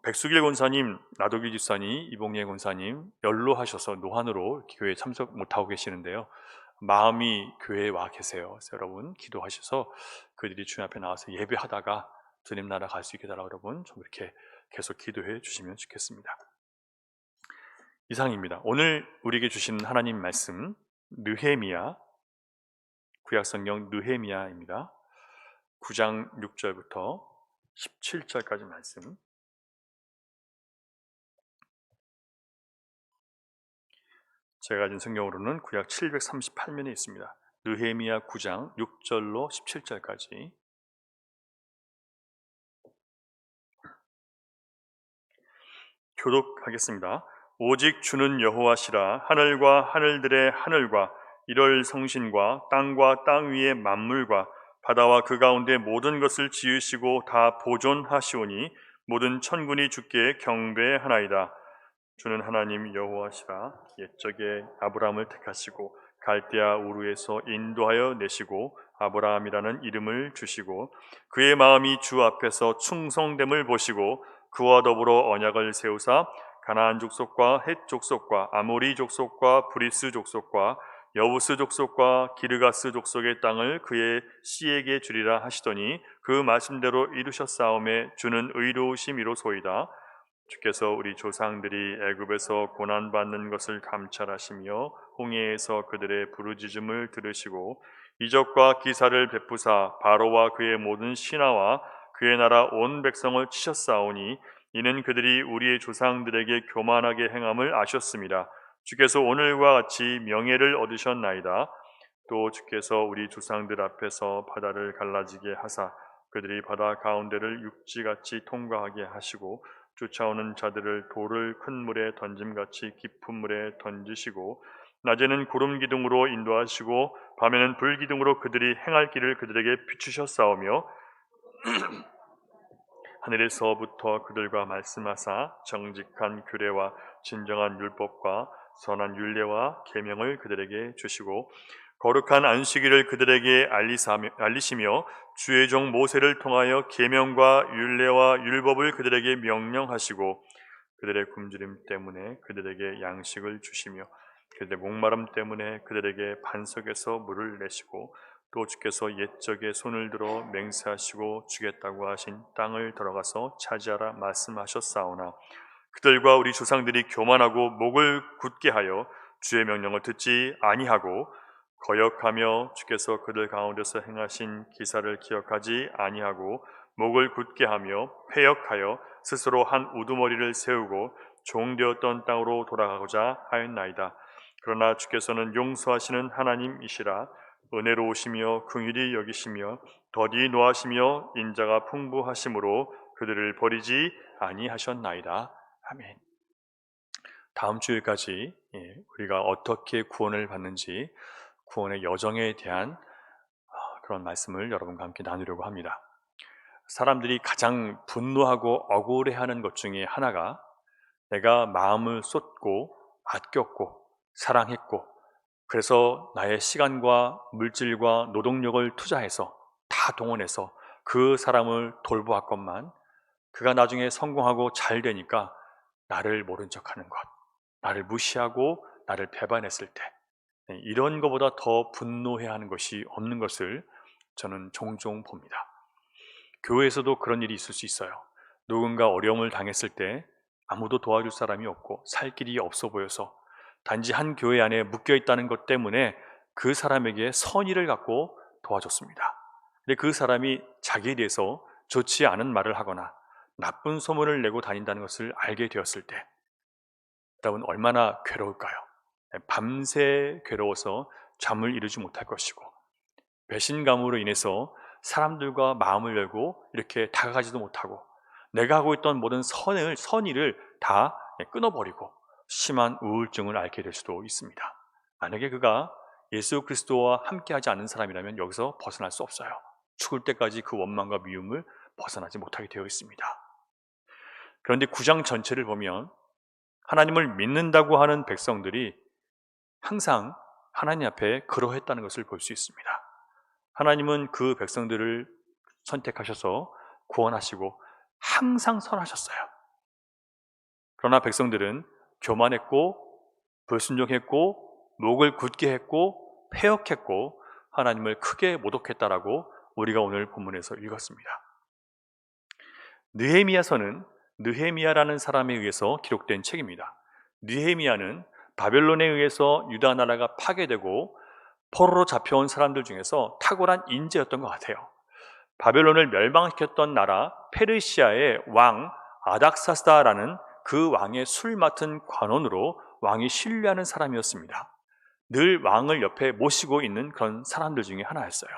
백수길 권사님, 나도기 집사님, 이봉예 권사님 연로하셔서 노환으로 교회에 참석 못하고 계시는데요. 마음이 교회에 와 계세요. 그래서 여러분 기도하셔서 그들이 주님 앞에 나와서 예배하다가 주님 나라 갈 수 있게 달라고 여러분 좀 이렇게 계속 기도해 주시면 좋겠습니다. 이상입니다. 오늘 우리에게 주신 하나님 말씀 느헤미야, 구약성경 느헤미야입니다. 9장 6절부터 17절까지 말씀. 제가 가진 성경으로는 구약 738면에 있습니다. 느헤미야 9장 6절로 17절까지. 교독하겠습니다. 오직 주는 여호와시라. 하늘과 하늘들의 하늘과 이럴 성신과 땅과 땅 위의 만물과 바다와 그 가운데 모든 것을 지으시고 다 보존하시오니 모든 천군이 주께 경배하나이다. 주는 하나님 여호와시라. 옛적에 아브라함을 택하시고 갈대아 우르에서 인도하여 내시고 아브라함이라는 이름을 주시고 그의 마음이 주 앞에서 충성됨을 보시고 그와 더불어 언약을 세우사 가나안 족속과 헷 족속과 아모리 족속과 브리스 족속과 여부스 족속과 기르가스 족속의 땅을 그의 씨에게 주리라 하시더니 그 말씀대로 이루셨사오매 주는 의로우심이로소이다. 주께서 우리 조상들이 애굽에서 고난받는 것을 감찰하시며 홍해에서 그들의 부르짖음을 들으시고 이적과 기사를 베푸사 바로와 그의 모든 신하와 그의 나라 온 백성을 치셨사오니 이는 그들이 우리의 조상들에게 교만하게 행함을 아셨습니다. 주께서 오늘과 같이 명예를 얻으셨나이다. 또 주께서 우리 조상들 앞에서 바다를 갈라지게 하사 그들이 바다 가운데를 육지같이 통과하게 하시고 쫓아오는 자들을 돌을 큰 물에 던짐같이 깊은 물에 던지시고 낮에는 구름 기둥으로 인도하시고 밤에는 불 기둥으로 그들이 행할 길을 그들에게 비추셨사오며 하늘에서부터 그들과 말씀하사 정직한 규례와 진정한 율법과 선한 율례와 계명을 그들에게 주시고 거룩한 안식일을 그들에게 알리시며 주의 종 모세를 통하여 계명과 율례와 율법을 그들에게 명령하시고 그들의 굶주림 때문에 그들에게 양식을 주시며 그들의 목마름 때문에 그들에게 반석에서 물을 내시고 또 주께서 옛적에 손을 들어 맹세하시고 주겠다고 하신 땅을 들어가서 차지하라 말씀하셨사오나 그들과 우리 조상들이 교만하고 목을 굳게 하여 주의 명령을 듣지 아니하고 거역하며 주께서 그들 가운데서 행하신 기사를 기억하지 아니하고 목을 굳게 하며 패역하여 스스로 한 우두머리를 세우고 종되었던 땅으로 돌아가고자 하였나이다. 그러나 주께서는 용서하시는 하나님이시라. 은혜로우시며 긍휼히 여기시며 더디 노하시며 인자가 풍부하심으로 그들을 버리지 아니하셨나이다. 아멘. 다음 주일까지 우리가 어떻게 구원을 받는지 구원의 여정에 대한 그런 말씀을 여러분과 함께 나누려고 합니다. 사람들이 가장 분노하고 억울해하는 것 중에 하나가 내가 마음을 쏟고 아꼈고 사랑했고 그래서 나의 시간과 물질과 노동력을 투자해서 다 동원해서 그 사람을 돌보았건만 그가 나중에 성공하고 잘 되니까 나를 모른 척하는 것, 나를 무시하고 나를 배반했을 때 이런 것보다 더 분노해야 하는 것이 없는 것을 저는 종종 봅니다. 교회에서도 그런 일이 있을 수 있어요. 누군가 어려움을 당했을 때 아무도 도와줄 사람이 없고 살 길이 없어 보여서 단지 한 교회 안에 묶여 있다는 것 때문에 그 사람에게 선의를 갖고 도와줬습니다. 근데 그 사람이 자기에 대해서 좋지 않은 말을 하거나 나쁜 소문을 내고 다닌다는 것을 알게 되었을 때 여러분 얼마나 괴로울까요? 밤새 괴로워서 잠을 이루지 못할 것이고 배신감으로 인해서 사람들과 마음을 열고 이렇게 다가가지도 못하고 내가 하고 있던 모든 선의를 다 끊어버리고 심한 우울증을 앓게 될 수도 있습니다. 만약에 그가 예수 그리스도와 함께하지 않는 사람이라면 여기서 벗어날 수 없어요. 죽을 때까지 그 원망과 미움을 벗어나지 못하게 되어 있습니다. 그런데 9장 전체를 보면 하나님을 믿는다고 하는 백성들이 항상 하나님 앞에 그러했다는 것을 볼 수 있습니다. 하나님은 그 백성들을 선택하셔서 구원하시고 항상 선하셨어요. 그러나 백성들은 교만했고 불순종했고 목을 굳게 했고 패역했고 하나님을 크게 모독했다라고 우리가 오늘 본문에서 읽었습니다. 느헤미야서는 느헤미야라는 사람에 의해서 기록된 책입니다. 느헤미야는 바벨론에 의해서 유다 나라가 파괴되고 포로로 잡혀온 사람들 중에서 탁월한 인재였던 것 같아요. 바벨론을 멸망시켰던 나라 페르시아의 왕 아닥사스다라는 그 왕의 술 맡은 관원으로 왕이 신뢰하는 사람이었습니다. 늘 왕을 옆에 모시고 있는 그런 사람들 중에 하나였어요.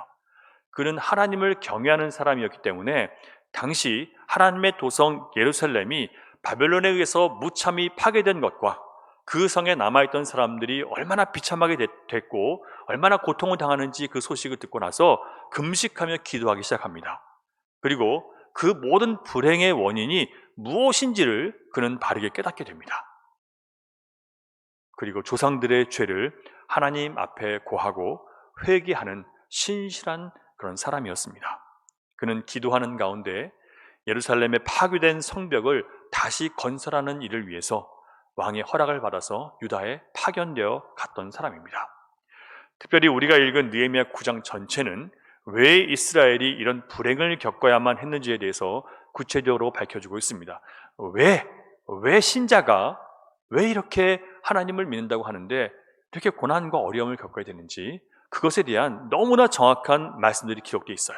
그는 하나님을 경외하는 사람이었기 때문에 당시 하나님의 도성 예루살렘이 바벨론에 의해서 무참히 파괴된 것과 그 성에 남아있던 사람들이 얼마나 비참하게 됐고 얼마나 고통을 당하는지 그 소식을 듣고 나서 금식하며 기도하기 시작합니다. 그리고 그 모든 불행의 원인이 무엇인지를 그는 바르게 깨닫게 됩니다. 그리고 조상들의 죄를 하나님 앞에 고하고 회개하는 신실한 그런 사람이었습니다. 그는 기도하는 가운데 예루살렘의 파괴된 성벽을 다시 건설하는 일을 위해서 왕의 허락을 받아서 유다에 파견되어 갔던 사람입니다. 특별히 우리가 읽은 느헤미야 9장 전체는 왜 이스라엘이 이런 불행을 겪어야만 했는지에 대해서 구체적으로 밝혀주고 있습니다. 왜 신자가 왜 이렇게 하나님을 믿는다고 하는데 이렇게 고난과 어려움을 겪어야 되는지 그것에 대한 너무나 정확한 말씀들이 기록되어 있어요.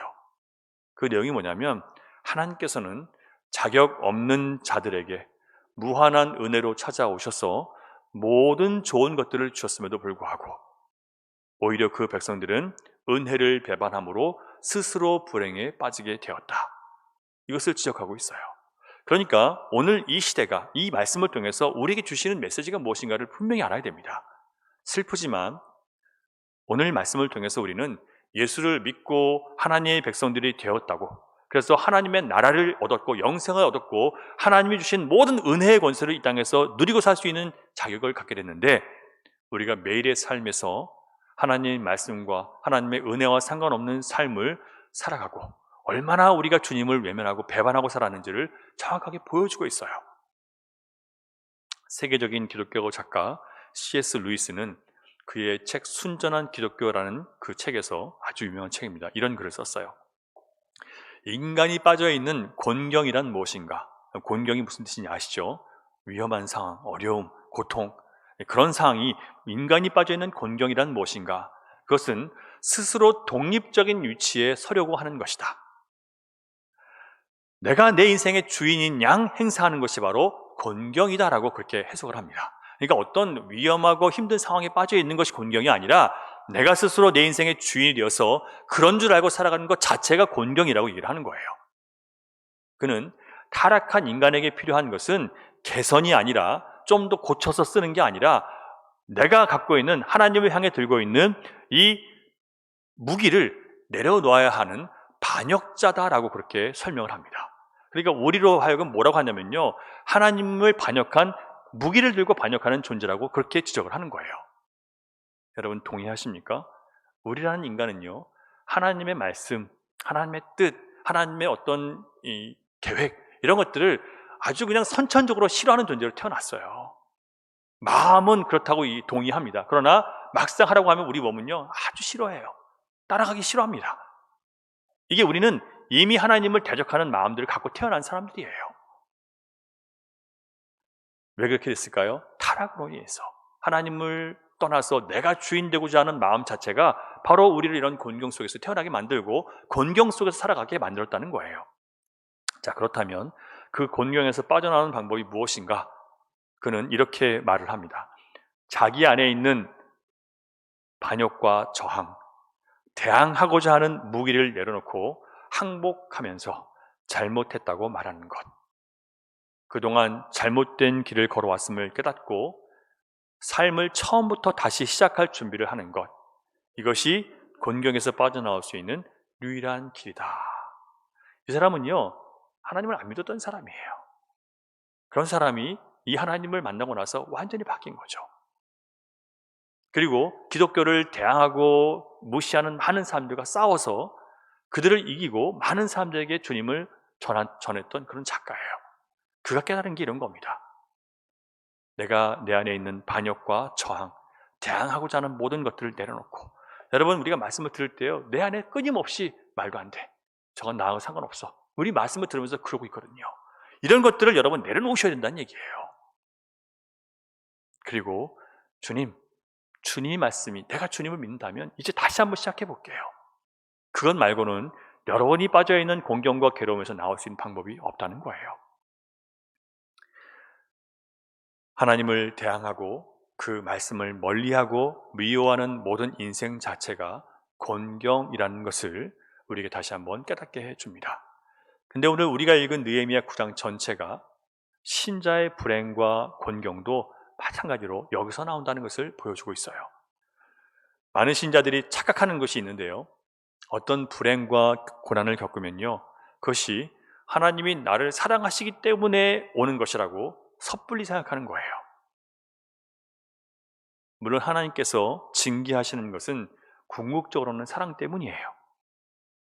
그 내용이 뭐냐면 하나님께서는 자격 없는 자들에게 무한한 은혜로 찾아오셔서 모든 좋은 것들을 주셨음에도 불구하고 오히려 그 백성들은 은혜를 배반함으로 스스로 불행에 빠지게 되었다. 이것을 지적하고 있어요. 그러니까 오늘 이 시대가 이 말씀을 통해서 우리에게 주시는 메시지가 무엇인가를 분명히 알아야 됩니다. 슬프지만 오늘 말씀을 통해서 우리는 예수를 믿고 하나님의 백성들이 되었다고, 그래서 하나님의 나라를 얻었고 영생을 얻었고 하나님이 주신 모든 은혜의 권세를 이 땅에서 누리고 살 수 있는 자격을 갖게 됐는데, 우리가 매일의 삶에서 하나님의 말씀과 하나님의 은혜와 상관없는 삶을 살아가고 얼마나 우리가 주님을 외면하고 배반하고 살았는지를 정확하게 보여주고 있어요. 세계적인 기독교 작가 C.S. 루이스는 그의 책 순전한 기독교라는 그 책에서 아주 유명한 책입니다. 이런 글을 썼어요. 인간이 빠져있는 곤경이란 무엇인가? 곤경이 무슨 뜻인지 아시죠? 위험한 상황, 어려움, 고통, 그런 상황이 인간이 빠져있는 곤경이란 무엇인가? 그것은 스스로 독립적인 위치에 서려고 하는 것이다. 내가 내 인생의 주인인 양 행사하는 것이 바로 곤경이다라고 그렇게 해석을 합니다. 그러니까 어떤 위험하고 힘든 상황에 빠져 있는 것이 곤경이 아니라 내가 스스로 내 인생의 주인이 되어서 그런 줄 알고 살아가는 것 자체가 곤경이라고 얘기를 하는 거예요. 그는 타락한 인간에게 필요한 것은 개선이 아니라 좀 더 고쳐서 쓰는 게 아니라 내가 갖고 있는 하나님을 향해 들고 있는 이 무기를 내려놓아야 하는 반역자다라고 그렇게 설명을 합니다. 그러니까 우리로 하여금 뭐라고 하냐면요, 하나님을 반역한 무기를 들고 반역하는 존재라고 그렇게 지적을 하는 거예요. 여러분 동의하십니까? 우리라는 인간은요, 하나님의 말씀, 하나님의 뜻, 하나님의 어떤 이 계획, 이런 것들을 아주 그냥 선천적으로 싫어하는 존재로 태어났어요. 마음은 그렇다고 동의합니다. 그러나 막상 하라고 하면 우리 몸은요 아주 싫어해요. 따라가기 싫어합니다. 이게 우리는 이미 하나님을 대적하는 마음들을 갖고 태어난 사람들이에요. 왜 그렇게 됐을까요? 타락으로 인해서. 하나님을 떠나서 내가 주인 되고자 하는 마음 자체가 바로 우리를 이런 곤경 속에서 태어나게 만들고 곤경 속에서 살아가게 만들었다는 거예요. 자, 그렇다면 그 곤경에서 빠져나오는 방법이 무엇인가? 그는 이렇게 말을 합니다. 자기 안에 있는 반역과 저항, 대항하고자 하는 무기를 내려놓고 항복하면서 잘못했다고 말하는 것, 그동안 잘못된 길을 걸어왔음을 깨닫고 삶을 처음부터 다시 시작할 준비를 하는 것, 이것이 곤경에서 빠져나올 수 있는 유일한 길이다. 이 사람은요 하나님을 안 믿었던 사람이에요. 그런 사람이 이 하나님을 만나고 나서 완전히 바뀐 거죠. 그리고 기독교를 대항하고 무시하는 많은 사람들과 싸워서 그들을 이기고 많은 사람들에게 주님을 전했던 그런 작가예요. 그가 깨달은 게 이런 겁니다. 내가 내 안에 있는 반역과 저항, 대항하고자 하는 모든 것들을 내려놓고 여러분, 우리가 말씀을 들을 때요, 내 안에 끊임없이 말도 안 돼, 저건 나하고 상관없어, 우리 말씀을 들으면서 그러고 있거든요. 이런 것들을 여러분 내려놓으셔야 된다는 얘기예요. 그리고 주님이 말씀이, 내가 주님을 믿는다면 이제 다시 한번 시작해 볼게요. 그것 말고는 여러분이 빠져있는 공경과 괴로움에서 나올 수 있는 방법이 없다는 거예요. 하나님을 대항하고 그 말씀을 멀리하고 미워하는 모든 인생 자체가 곤경이라는 것을 우리에게 다시 한번 깨닫게 해줍니다. 근데 오늘 우리가 읽은 느헤미야 9장 전체가 신자의 불행과 곤경도 마찬가지로 여기서 나온다는 것을 보여주고 있어요. 많은 신자들이 착각하는 것이 있는데요, 어떤 불행과 고난을 겪으면요, 그것이 하나님이 나를 사랑하시기 때문에 오는 것이라고 섣불리 생각하는 거예요. 물론 하나님께서 징계하시는 것은 궁극적으로는 사랑 때문이에요.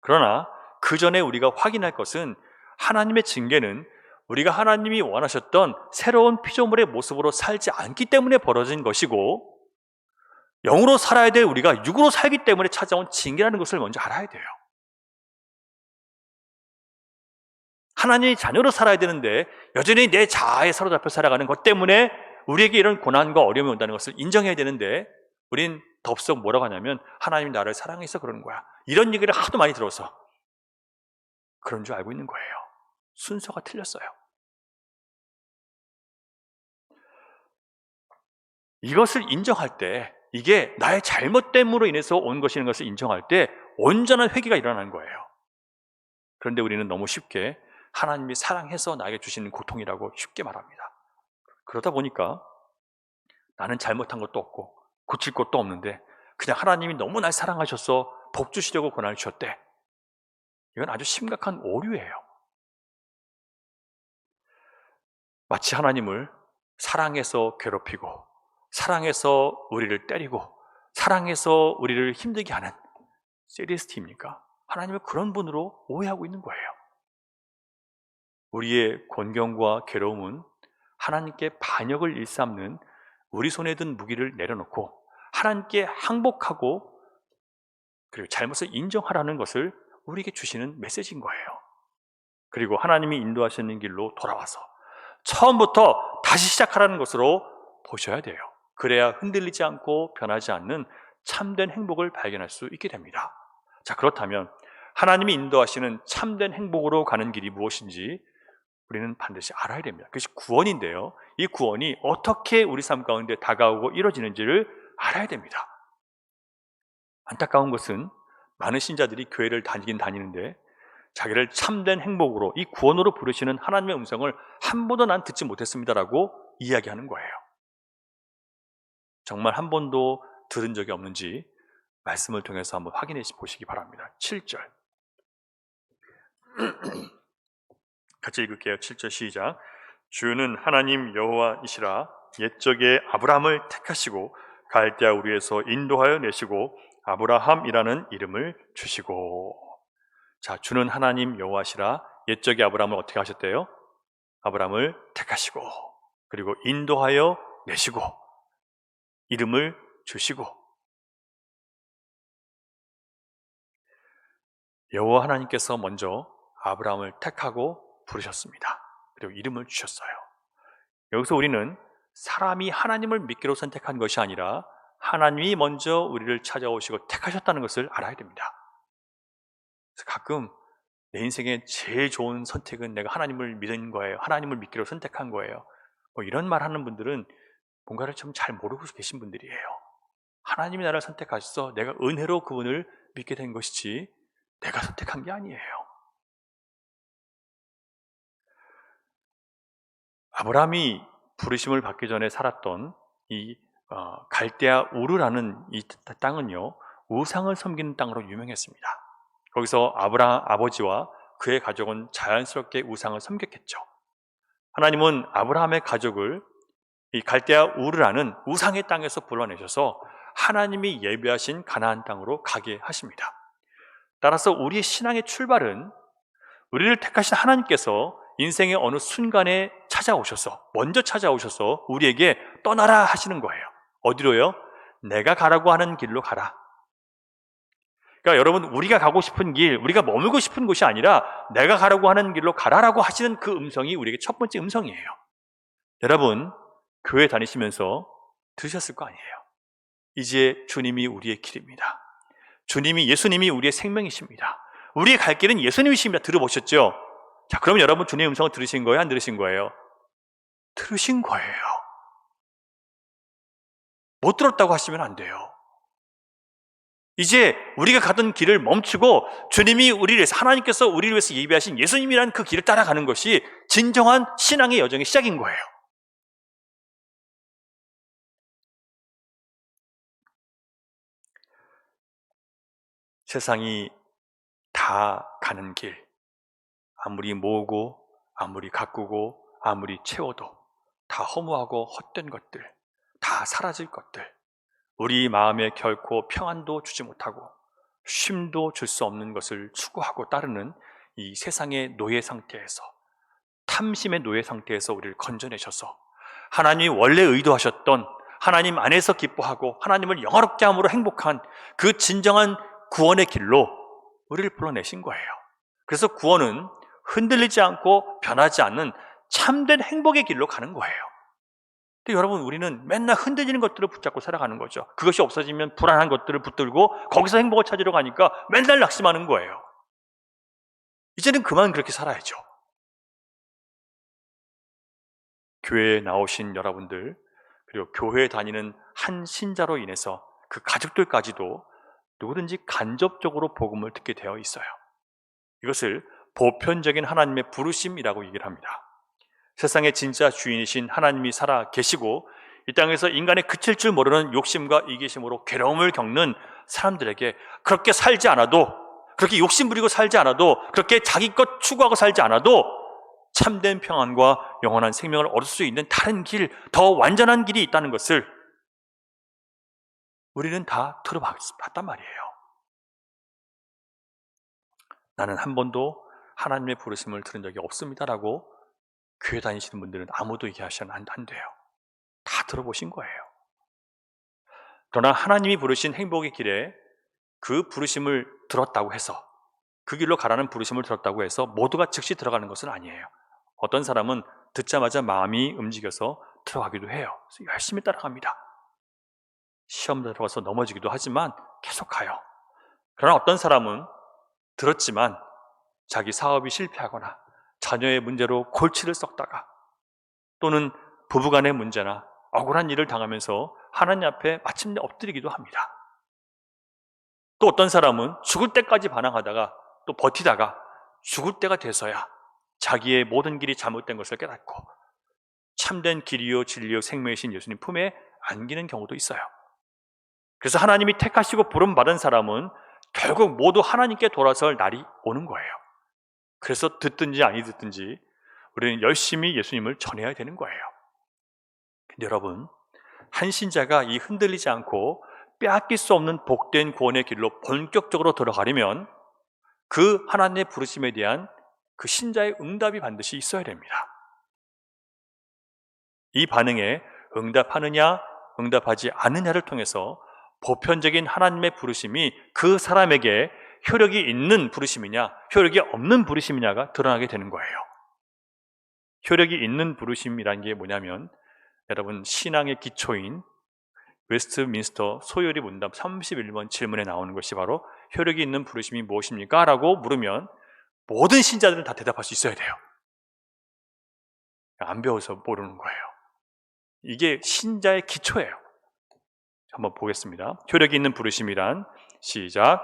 그러나 그 전에 우리가 확인할 것은, 하나님의 징계는 우리가 하나님이 원하셨던 새로운 피조물의 모습으로 살지 않기 때문에 벌어진 것이고, 영으로 살아야 될 우리가 육으로 살기 때문에 찾아온 징계라는 것을 먼저 알아야 돼요. 하나님의 자녀로 살아야 되는데 여전히 내 자아에 사로잡혀 살아가는 것 때문에 우리에게 이런 고난과 어려움이 온다는 것을 인정해야 되는데, 우린 덥석 뭐라고 하냐면 하나님이 나를 사랑해서 그러는 거야, 이런 얘기를 하도 많이 들어서 그런 줄 알고 있는 거예요. 순서가 틀렸어요. 이것을 인정할 때, 이게 나의 잘못됨으로 인해서 온 것이라는 것을 인정할 때 온전한 회개가 일어나는 거예요. 그런데 우리는 너무 쉽게 하나님이 사랑해서 나에게 주시는 고통이라고 쉽게 말합니다. 그러다 보니까 나는 잘못한 것도 없고 고칠 것도 없는데 그냥 하나님이 너무 날 사랑하셔서 복 주시려고 고난을 주셨대. 이건 아주 심각한 오류예요. 마치 하나님을 사랑해서 괴롭히고 사랑해서 우리를 때리고 사랑해서 우리를 힘들게 하는 세디스트입니까? 하나님을 그런 분으로 오해하고 있는 거예요. 우리의 곤경과 괴로움은 하나님께 반역을 일삼는 우리 손에 든 무기를 내려놓고 하나님께 항복하고 그리고 잘못을 인정하라는 것을 우리에게 주시는 메시지인 거예요. 그리고 하나님이 인도하시는 길로 돌아와서 처음부터 다시 시작하라는 것으로 보셔야 돼요. 그래야 흔들리지 않고 변하지 않는 참된 행복을 발견할 수 있게 됩니다. 자, 그렇다면 하나님이 인도하시는 참된 행복으로 가는 길이 무엇인지 우리는 반드시 알아야 됩니다. 그것이 구원인데요, 이 구원이 어떻게 우리 삶 가운데 다가오고 이루어지는지를 알아야 됩니다. 안타까운 것은 많은 신자들이 교회를 다니긴 다니는데 자기를 참된 행복으로, 이 구원으로 부르시는 하나님의 음성을 한 번도 난 듣지 못했습니다라고 이야기하는 거예요. 정말 한 번도 들은 적이 없는지 말씀을 통해서 한번 확인해 보시기 바랍니다. 7절 같이 읽을게요. 7절 시작. 주는 하나님 여호와이시라. 옛적에 아브라함을 택하시고 갈대아 우르에서 인도하여 내시고 아브라함이라는 이름을 주시고. 자, 주는 하나님 여호와시라. 옛적에 아브라함을 어떻게 하셨대요? 아브라함을 택하시고 그리고 인도하여 내시고 이름을 주시고. 여호와 하나님께서 먼저 아브라함을 택하고 부르셨습니다. 그리고 이름을 주셨어요. 여기서 우리는 사람이 하나님을 믿기로 선택한 것이 아니라 하나님이 먼저 우리를 찾아오시고 택하셨다는 것을 알아야 됩니다. 그래서 가끔 내 인생의 제일 좋은 선택은 내가 하나님을 믿은 거예요, 하나님을 믿기로 선택한 거예요, 뭐 이런 말 하는 분들은 뭔가를 좀 잘 모르고 계신 분들이에요. 하나님이 나를 선택하셔서 내가 은혜로 그분을 믿게 된 것이지 내가 선택한 게 아니에요. 아브라함이 부르심을 받기 전에 살았던 이 갈대아 우르라는 이 땅은요, 우상을 섬기는 땅으로 유명했습니다. 거기서 아브라함 아버지와 그의 가족은 자연스럽게 우상을 섬겼겠죠. 하나님은 아브라함의 가족을 이 갈대아 우르라는 우상의 땅에서 불러내셔서 하나님이 예비하신 가나안 땅으로 가게 하십니다. 따라서 우리의 신앙의 출발은 우리를 택하신 하나님께서 인생의 어느 순간에 먼저 찾아오셔서 우리에게 떠나라 하시는 거예요. 어디로요? 내가 가라고 하는 길로 가라. 그러니까 여러분, 우리가 가고 싶은 길, 우리가 머물고 싶은 곳이 아니라 내가 가라고 하는 길로 가라라고 하시는 그 음성이 우리에게 첫 번째 음성이에요. 여러분, 교회 다니시면서 들으셨을 거 아니에요. 이제 주님이 우리의 길입니다. 예수님이 우리의 생명이십니다. 우리의 갈 길은 예수님이십니다. 들어보셨죠? 자, 그럼 여러분 주님의 음성을 들으신 거예요? 안 들으신 거예요? 들으신 거예요. 못 들었다고 하시면 안 돼요. 이제 우리가 가던 길을 멈추고 주님이 우리를 위해서, 하나님께서 우리를 위해서 예비하신 예수님이라는 그 길을 따라가는 것이 진정한 신앙의 여정의 시작인 거예요. 세상이 다 가는 길, 아무리 모으고 아무리 가꾸고 아무리 채워도 다 허무하고 헛된 것들, 다 사라질 것들, 우리 마음에 결코 평안도 주지 못하고 쉼도 줄 수 없는 것을 추구하고 따르는 이 세상의 노예 상태에서, 탐심의 노예 상태에서 우리를 건져내셔서 하나님이 원래 의도하셨던, 하나님 안에서 기뻐하고 하나님을 영화롭게 함으로 행복한 그 진정한 구원의 길로 우리를 불러내신 거예요. 그래서 구원은 흔들리지 않고 변하지 않는 참된 행복의 길로 가는 거예요. 근데 여러분, 우리는 맨날 흔들리는 것들을 붙잡고 살아가는 거죠. 그것이 없어지면 불안한 것들을 붙들고 거기서 행복을 찾으러 가니까 맨날 낙심하는 거예요. 이제는 그만 그렇게 살아야죠. 교회에 나오신 여러분들, 그리고 교회에 다니는 한 신자로 인해서 그 가족들까지도 누구든지 간접적으로 복음을 듣게 되어 있어요. 이것을 보편적인 하나님의 부르심이라고 얘기를 합니다. 세상의 진짜 주인이신 하나님이 살아 계시고 이 땅에서 인간의 그칠 줄 모르는 욕심과 이기심으로 괴로움을 겪는 사람들에게 그렇게 살지 않아도, 그렇게 욕심 부리고 살지 않아도, 그렇게 자기 것 추구하고 살지 않아도 참된 평안과 영원한 생명을 얻을 수 있는 다른 길, 더 완전한 길이 있다는 것을 우리는 다 들어봤단 말이에요. 나는 한 번도 하나님의 부르심을 들은 적이 없습니다라고 교회 다니시는 분들은 아무도 얘기하시면 안 돼요. 다 들어보신 거예요. 그러나 하나님이 부르신 행복의 길에 그 부르심을 들었다고 해서, 그 길로 가라는 부르심을 들었다고 해서 모두가 즉시 들어가는 것은 아니에요. 어떤 사람은 듣자마자 마음이 움직여서 들어가기도 해요. 그래서 열심히 따라갑니다. 시험 들어가서 넘어지기도 하지만 계속 가요. 그러나 어떤 사람은 들었지만 자기 사업이 실패하거나 자녀의 문제로 골치를 썩다가, 또는 부부간의 문제나 억울한 일을 당하면서 하나님 앞에 마침내 엎드리기도 합니다. 또 어떤 사람은 죽을 때까지 반항하다가 또 버티다가 죽을 때가 돼서야 자기의 모든 길이 잘못된 것을 깨닫고 참된 길이요 진리요 생명이신 예수님 품에 안기는 경우도 있어요. 그래서 하나님이 택하시고 부름받은 사람은 결국 모두 하나님께 돌아설 날이 오는 거예요. 그래서 듣든지 아니 듣든지 우리는 열심히 예수님을 전해야 되는 거예요. 근데 여러분, 한 신자가 이 흔들리지 않고 빼앗길 수 없는 복된 구원의 길로 본격적으로 들어가려면 그 하나님의 부르심에 대한 그 신자의 응답이 반드시 있어야 됩니다. 이 반응에 응답하느냐 응답하지 않느냐를 통해서 보편적인 하나님의 부르심이 그 사람에게 효력이 있는 부르심이냐 효력이 없는 부르심이냐가 드러나게 되는 거예요. 효력이 있는 부르심이라는 게 뭐냐면, 여러분, 신앙의 기초인 웨스트민스터 소요리 문답 31번 질문에 나오는 것이 바로 효력이 있는 부르심이 무엇입니까? 라고 물으면 모든 신자들은 다 대답할 수 있어야 돼요. 안 배워서 모르는 거예요. 이게 신자의 기초예요. 한번 보겠습니다. 효력이 있는 부르심이란, 시작.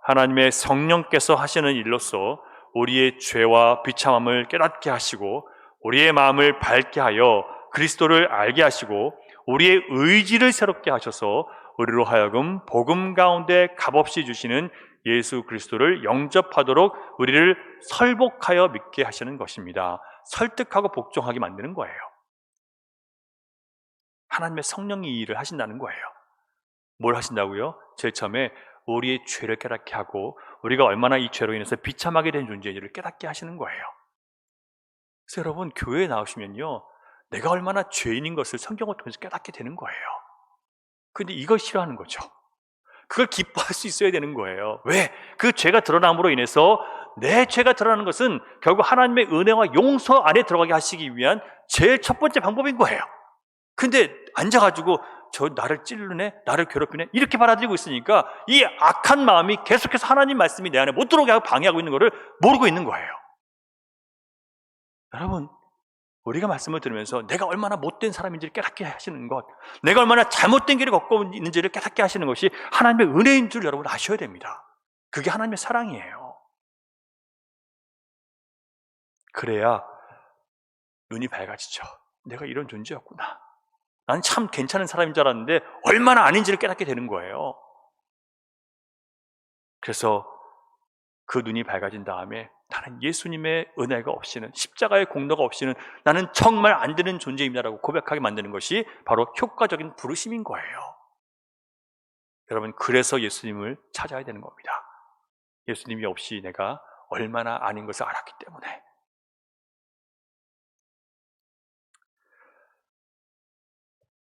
하나님의 성령께서 하시는 일로서 우리의 죄와 비참함을 깨닫게 하시고 우리의 마음을 밝게 하여 그리스도를 알게 하시고 우리의 의지를 새롭게 하셔서 우리로 하여금 복음 가운데 값없이 주시는 예수 그리스도를 영접하도록 우리를 설복하여 믿게 하시는 것입니다. 설득하고 복종하게 만드는 거예요. 하나님의 성령이 이 일을 하신다는 거예요. 뭘 하신다고요? 제일 처음에 우리의 죄를 깨닫게 하고 우리가 얼마나 이 죄로 인해서 비참하게 된 존재인지를 깨닫게 하시는 거예요. 그래서 여러분, 교회에 나오시면요, 내가 얼마나 죄인인 것을 성경을 통해서 깨닫게 되는 거예요. 근데 이걸 싫어하는 거죠. 그걸 기뻐할 수 있어야 되는 거예요. 왜? 그 죄가 드러남으로 인해서 내 죄가 드러나는 것은 결국 하나님의 은혜와 용서 안에 들어가게 하시기 위한 제일 첫 번째 방법인 거예요. 근데 앉아가지고 저 나를 찌르네, 나를 괴롭히네 이렇게 받아들이고 있으니까 이 악한 마음이 계속해서 하나님 말씀이 내 안에 못 들어오게 하고 방해하고 있는 것을 모르고 있는 거예요. 여러분, 우리가 말씀을 들으면서 내가 얼마나 못된 사람인지를 깨닫게 하시는 것, 내가 얼마나 잘못된 길을 걷고 있는지를 깨닫게 하시는 것이 하나님의 은혜인 줄 여러분 아셔야 됩니다. 그게 하나님의 사랑이에요. 그래야 눈이 밝아지죠. 내가 이런 존재였구나. 나는 참 괜찮은 사람인 줄 알았는데 얼마나 아닌지를 깨닫게 되는 거예요. 그래서 그 눈이 밝아진 다음에 나는 예수님의 은혜가 없이는, 십자가의 공로가 없이는 나는 정말 안 되는 존재입니다라고 고백하게 만드는 것이 바로 효과적인 부르심인 거예요. 여러분, 그래서 예수님을 찾아야 되는 겁니다. 예수님이 없이 내가 얼마나 아닌 것을 알았기 때문에.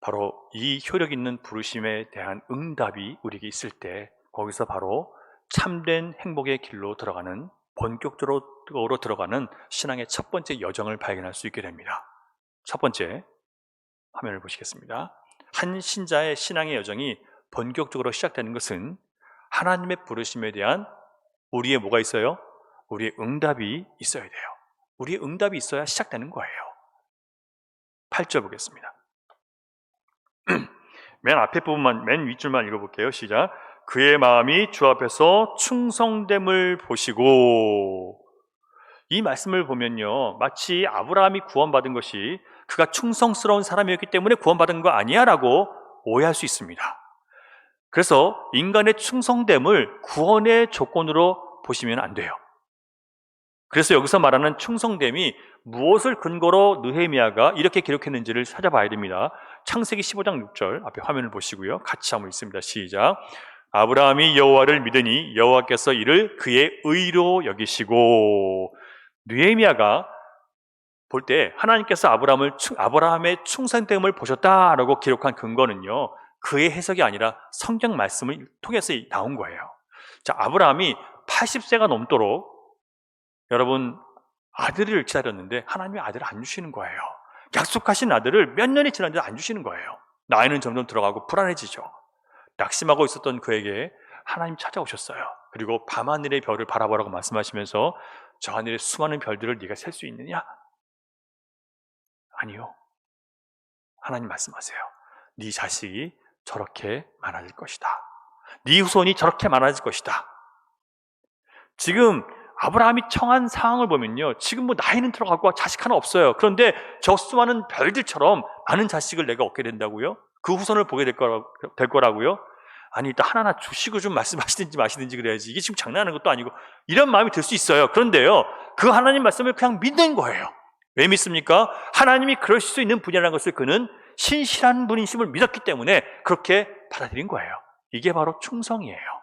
바로 이 효력 있는 부르심에 대한 응답이 우리에게 있을 때 거기서 바로 참된 행복의 길로 들어가는, 본격적으로 들어가는 신앙의 첫 번째 여정을 발견할 수 있게 됩니다. 첫 번째 화면을 보시겠습니다. 한 신자의 신앙의 여정이 본격적으로 시작되는 것은 하나님의 부르심에 대한 우리의 뭐가 있어요? 우리의 응답이 있어야 돼요. 우리의 응답이 있어야 시작되는 거예요. 8절 보겠습니다. 맨 앞에 부분만, 맨 윗줄만 읽어볼게요. 시작. 그의 마음이 주 앞에서 충성됨을 보시고. 이 말씀을 보면요, 마치 아브라함이 구원받은 것이 그가 충성스러운 사람이었기 때문에 구원받은 거 아니야 라고 오해할 수 있습니다. 그래서 인간의 충성됨을 구원의 조건으로 보시면 안 돼요. 그래서 여기서 말하는 충성됨이 무엇을 근거로 느헤미야가 이렇게 기록했는지를 찾아봐야 됩니다. 창세기 15장 6절 앞에 화면을 보시고요. 같이 한번 읽습니다. 시작. 아브라함이 여호와를 믿으니 여호와께서 이를 그의 의로 여기시고. 느헤미야가 볼 때 하나님께서 아브라함의 충성됨을 보셨다라고 기록한 근거는요, 그의 해석이 아니라 성경 말씀을 통해서 나온 거예요. 자, 아브라함이 80세가 넘도록 여러분 아들을 기다렸는데 하나님이 아들을 안 주시는 거예요. 약속하신 아들을 몇 년이 지났는데 안 주시는 거예요. 나이는 점점 들어가고 불안해지죠. 낙심하고 있었던 그에게 하나님 찾아오셨어요. 그리고 밤하늘의 별을 바라보라고 말씀하시면서 저 하늘의 수많은 별들을 네가 셀 수 있느냐? 아니요. 하나님 말씀하세요. 네 자식이 저렇게 많아질 것이다. 네 후손이 저렇게 많아질 것이다. 지금 아브라함이 처한 상황을 보면요, 지금 뭐 나이는 들어가고 자식 하나 없어요. 그런데 저 수많은 별들처럼 많은 자식을 내가 얻게 된다고요? 그 후손을 보게 될 거라고요? 아니, 일단 하나하나 주시고 좀 말씀하시든지 마시든지 그래야지. 이게 지금 장난하는 것도 아니고 이런 마음이 들 수 있어요. 그런데요, 그 하나님 말씀을 그냥 믿는 거예요. 왜 믿습니까? 하나님이 그러실 수 있는 분이라는 것을 그는 신실한 분이심을 믿었기 때문에 그렇게 받아들인 거예요. 이게 바로 충성이에요.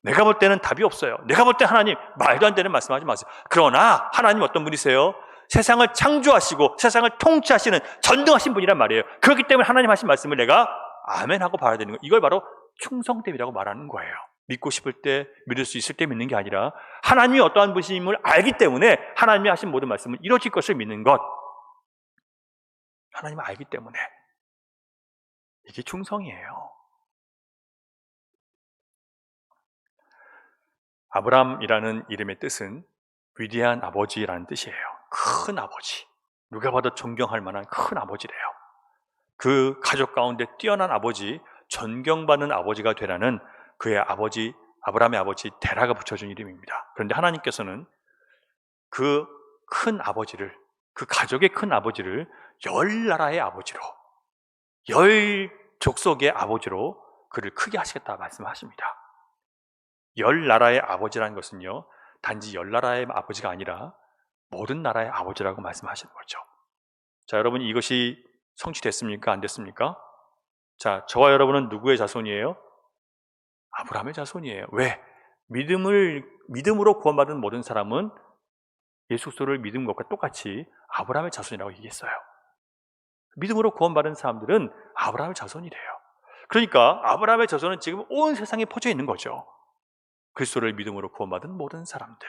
내가 볼 때는 답이 없어요. 내가 볼 때 하나님 말도 안 되는 말씀하지 마세요. 그러나 하나님 어떤 분이세요? 세상을 창조하시고 세상을 통치하시는 전능하신 분이란 말이에요. 그렇기 때문에 하나님 하신 말씀을 내가 아멘하고 받아야 되는 거예요. 이걸 바로 충성됨이라고 말하는 거예요. 믿고 싶을 때, 믿을 수 있을 때 믿는 게 아니라 하나님이 어떠한 분이심을 알기 때문에 하나님이 하신 모든 말씀은 이루어질 것을 믿는 것. 하나님을 알기 때문에. 이게 충성이에요. 아브람이라는 이름의 뜻은 위대한 아버지라는 뜻이에요. 큰 아버지. 누가 봐도 존경할 만한 큰 아버지래요. 그 가족 가운데 뛰어난 아버지, 존경받는 아버지가 되라는 그의 아버지, 아브라함의 아버지 데라가 붙여준 이름입니다. 그런데 하나님께서는 그 큰 아버지를, 그 가족의 큰 아버지를 10나라의 아버지로, 10족속의 아버지로 그를 크게 하시겠다 말씀하십니다. 10나라의 아버지라는 것은요, 단지 10나라의 아버지가 아니라 모든 나라의 아버지라고 말씀하시는 거죠. 자, 여러분, 이것이 성취됐습니까? 안 됐습니까? 자, 저와 여러분은 누구의 자손이에요? 아브라함의 자손이에요. 왜? 믿음으로 구원받은 모든 사람은 예수 그리스도를 믿은 것과 똑같이 아브라함의 자손이라고 얘기했어요. 믿음으로 구원받은 사람들은 아브라함의 자손이래요. 그러니까 아브라함의 저주는 지금 온 세상에 퍼져 있는 거죠. 그리스도를 믿음으로 구원받은 모든 사람들.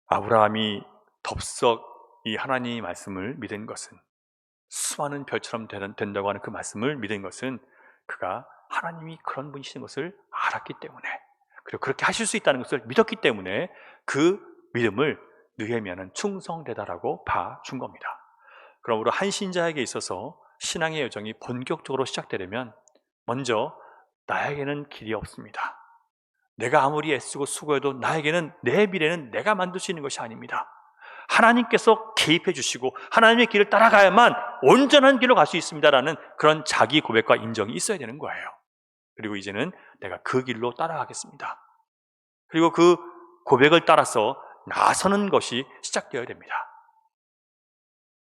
아브라함이 덥석 이 하나님의 말씀을 믿은 것은, 수많은 별처럼 된다고 하는 그 말씀을 믿은 것은 그가 하나님이 그런 분이신 것을 알았기 때문에, 그리고 그렇게 하실 수 있다는 것을 믿었기 때문에 그 믿음을 느헤미야는 충성되다라고 봐준 겁니다. 그러므로 한 신자에게 있어서 신앙의 여정이 본격적으로 시작되려면 먼저 나에게는 길이 없습니다. 내가 아무리 애쓰고 수고해도 나에게는, 내 미래는 내가 만들 수 있는 것이 아닙니다. 하나님께서 개입해 주시고 하나님의 길을 따라가야만 온전한 길로 갈 수 있습니다라는 그런 자기 고백과 인정이 있어야 되는 거예요. 그리고 이제는 내가 그 길로 따라가겠습니다. 그리고 그 고백을 따라서 나서는 것이 시작되어야 됩니다.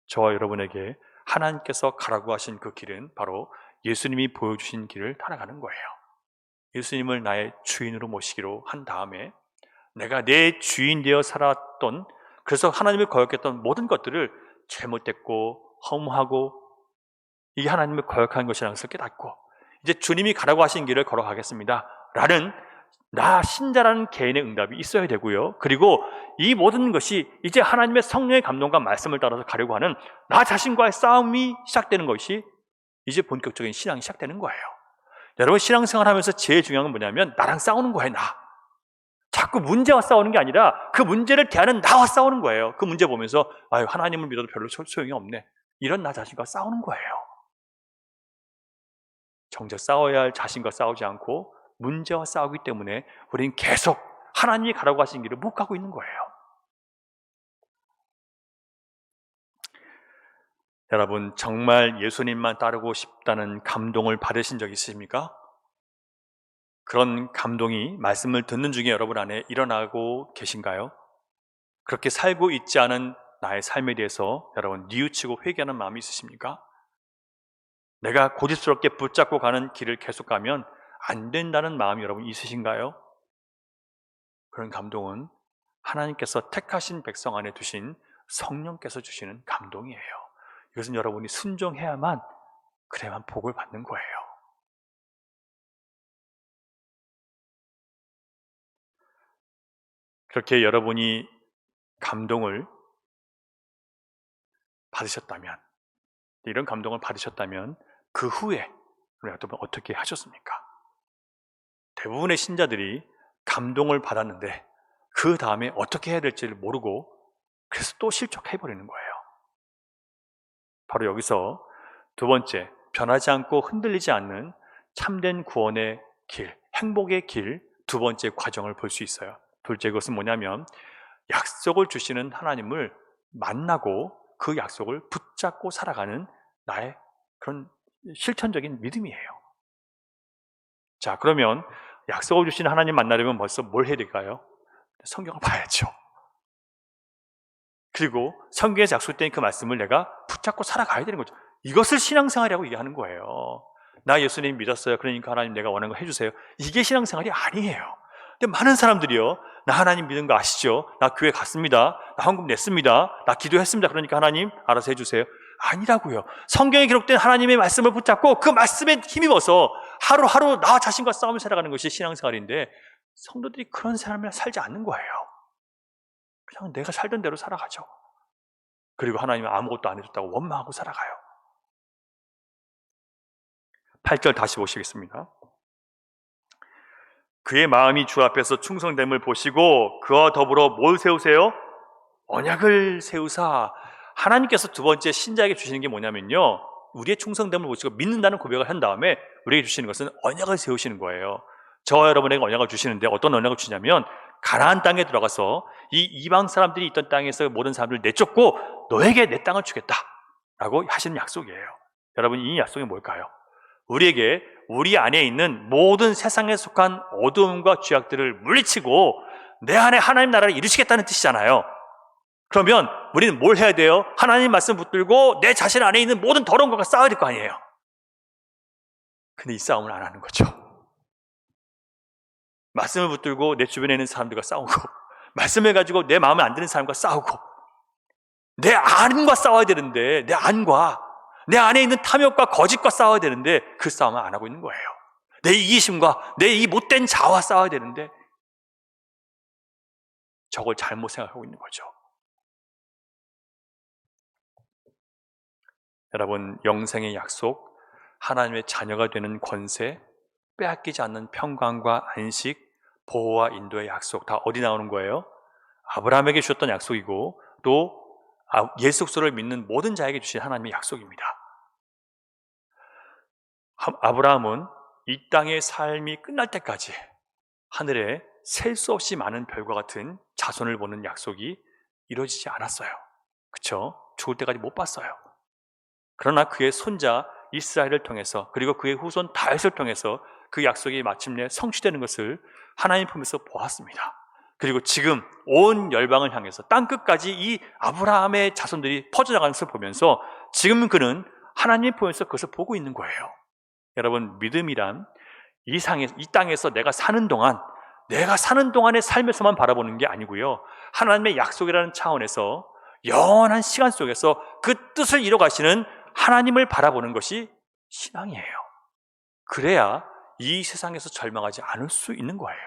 저와 여러분에게 하나님께서 가라고 하신 그 길은 바로 예수님이 보여주신 길을 따라가는 거예요. 예수님을 나의 주인으로 모시기로 한 다음에 내가 내 주인 되어 살았던, 그래서 하나님을 거역했던 모든 것들을 잘못됐고 허무하고 이게 하나님을 거역한 것이라는 것을 깨닫고 이제 주님이 가라고 하신 길을 걸어가겠습니다 라는 나 신자라는 개인의 응답이 있어야 되고요. 그리고 이 모든 것이 이제 하나님의 성령의 감동과 말씀을 따라서 가려고 하는 나 자신과의 싸움이 시작되는 것이 이제 본격적인 신앙이 시작되는 거예요. 여러분, 신앙생활 하면서 제일 중요한 건 뭐냐면 나랑 싸우는 거예요. 자꾸 문제와 싸우는 게 아니라 그 문제를 대하는 나와 싸우는 거예요. 그 문제 보면서 아유, 하나님을 믿어도 별로 소용이 없네, 이런 나 자신과 싸우는 거예요. 정작 싸워야 할 자신과 싸우지 않고 문제와 싸우기 때문에 우리는 계속 하나님이 가라고 하신 길을 못 가고 있는 거예요. 여러분, 정말 예수님만 따르고 싶다는 감동을 받으신 적 있으십니까? 그런 감동이 말씀을 듣는 중에 여러분 안에 일어나고 계신가요? 그렇게 살고 있지 않은 나의 삶에 대해서 여러분 뉘우치고 회개하는 마음이 있으십니까? 내가 고집스럽게 붙잡고 가는 길을 계속 가면 안 된다는 마음이 여러분 있으신가요? 그런 감동은 하나님께서 택하신 백성 안에 두신 성령께서 주시는 감동이에요. 이것은 여러분이 순종해야만, 그래야만 복을 받는 거예요. 그렇게 여러분이 감동을 받으셨다면, 이런 감동을 받으셨다면 그 후에 여러분 어떻게 하셨습니까? 대부분의 신자들이 감동을 받았는데 그 다음에 어떻게 해야 될지를 모르고 그래서 또 실족해버리는 거예요. 바로 여기서 두 번째, 변하지 않고 흔들리지 않는 참된 구원의 길, 행복의 길, 두 번째 과정을 볼 수 있어요. 둘째, 것은 뭐냐면 약속을 주시는 하나님을 만나고 그 약속을 붙잡고 살아가는 나의 그런 실천적인 믿음이에요. 자, 그러면 약속을 주시는 하나님 만나려면 벌써 뭘 해야 될까요? 성경을 봐야죠. 그리고 성경에서 약속된 그 말씀을 내가 붙잡고 살아가야 되는 거죠. 이것을 신앙생활이라고 얘기하는 거예요. 나 예수님 믿었어요, 그러니까 하나님 내가 원하는 거 해주세요. 이게 신앙생활이 아니에요. 근데 많은 사람들이요, 나 하나님 믿는 거 아시죠? 나 교회 갔습니다, 나 헌금 냈습니다, 나 기도했습니다, 그러니까 하나님 알아서 해주세요. 아니라고요. 성경에 기록된 하나님의 말씀을 붙잡고 그 말씀에 힘입어서 하루하루 나 자신과 싸움을 살아가는 것이 신앙생활인데, 성도들이 그런 삶을 살지 않는 거예요. 그냥 내가 살던 대로 살아가죠. 그리고 하나님은 아무것도 안 해줬다고 원망하고 살아가요. 8절 다시 보시겠습니다. 그의 마음이 주 앞에서 충성됨을 보시고 그와 더불어 뭘 세우세요? 언약을 세우사. 하나님께서 두 번째 신자에게 주시는 게 뭐냐면요, 우리의 충성됨을 보시고 믿는다는 고백을 한 다음에 우리에게 주시는 것은 언약을 세우시는 거예요. 저와 여러분에게 언약을 주시는데 어떤 언약을 주냐면, 가나안 땅에 들어가서 이 이방 사람들이 있던 땅에서 모든 사람들을 내쫓고 너에게 내 땅을 주겠다라고 하시는 약속이에요. 여러분, 이 약속이 뭘까요? 우리에게 우리 안에 있는 모든 세상에 속한 어두움과 죄악들을 물리치고 내 안에 하나님 나라를 이루시겠다는 뜻이잖아요. 그러면 우리는 뭘 해야 돼요? 하나님 말씀 붙들고 내 자신 안에 있는 모든 더러운 것과 싸워야 될 거 아니에요. 근데 이 싸움을 안 하는 거죠. 말씀을 붙들고 내 주변에 있는 사람들과 싸우고, 말씀을 가지고 내 마음에 안 드는 사람과 싸우고, 내 안과 싸워야 되는데 내 안과 내 안에 있는 탐욕과 거짓과 싸워야 되는데 그 싸움을 안 하고 있는 거예요. 내 이기심과 내 이 못된 자아와 싸워야 되는데 저걸 잘못 생각하고 있는 거죠. 여러분, 영생의 약속, 하나님의 자녀가 되는 권세, 빼앗기지 않는 평강과 안식, 보호와 인도의 약속 다 어디 나오는 거예요? 아브라함에게 주셨던 약속이고 또 예수 그리스도를 믿는 모든 자에게 주신 하나님의 약속입니다. 아브라함은 이 땅의 삶이 끝날 때까지 하늘에 셀 수 없이 많은 별과 같은 자손을 보는 약속이 이루어지지 않았어요. 그렇죠? 죽을 때까지 못 봤어요. 그러나 그의 손자 이스라엘을 통해서 그리고 그의 후손 다윗을 통해서 그 약속이 마침내 성취되는 것을 하나님 품에서 보았습니다. 그리고 지금 온 열방을 향해서 땅끝까지 이 아브라함의 자손들이 퍼져나가는 것을 보면서 지금 그는 하나님 품에서 그것을 보고 있는 거예요. 여러분, 믿음이란 이 땅에서 내가 사는 동안의 삶에서만 바라보는 게 아니고요, 하나님의 약속이라는 차원에서 영원한 시간 속에서 그 뜻을 이뤄가시는 하나님을 바라보는 것이 신앙이에요. 그래야 이 세상에서 절망하지 않을 수 있는 거예요.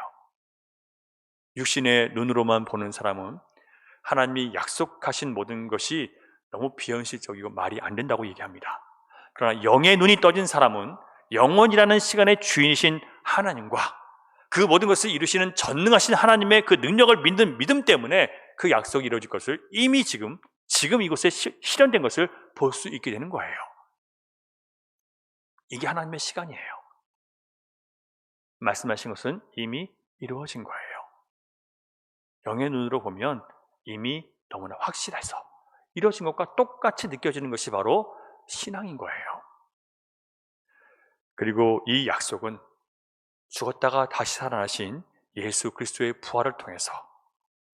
육신의 눈으로만 보는 사람은 하나님이 약속하신 모든 것이 너무 비현실적이고 말이 안 된다고 얘기합니다. 그러나 영의 눈이 떠진 사람은 영원이라는 시간의 주인이신 하나님과 그 모든 것을 이루시는 전능하신 하나님의 그 능력을 믿는 믿음 때문에 그 약속이 이루어질 것을 이미 지금 이곳에 실현된 것을 볼 수 있게 되는 거예요. 이게 하나님의 시간이에요. 말씀하신 것은 이미 이루어진 거예요. 영의 눈으로 보면 이미 너무나 확실해서 이루어진 것과 똑같이 느껴지는 것이 바로 신앙인 거예요. 그리고 이 약속은 죽었다가 다시 살아나신 예수 그리스도의 부활을 통해서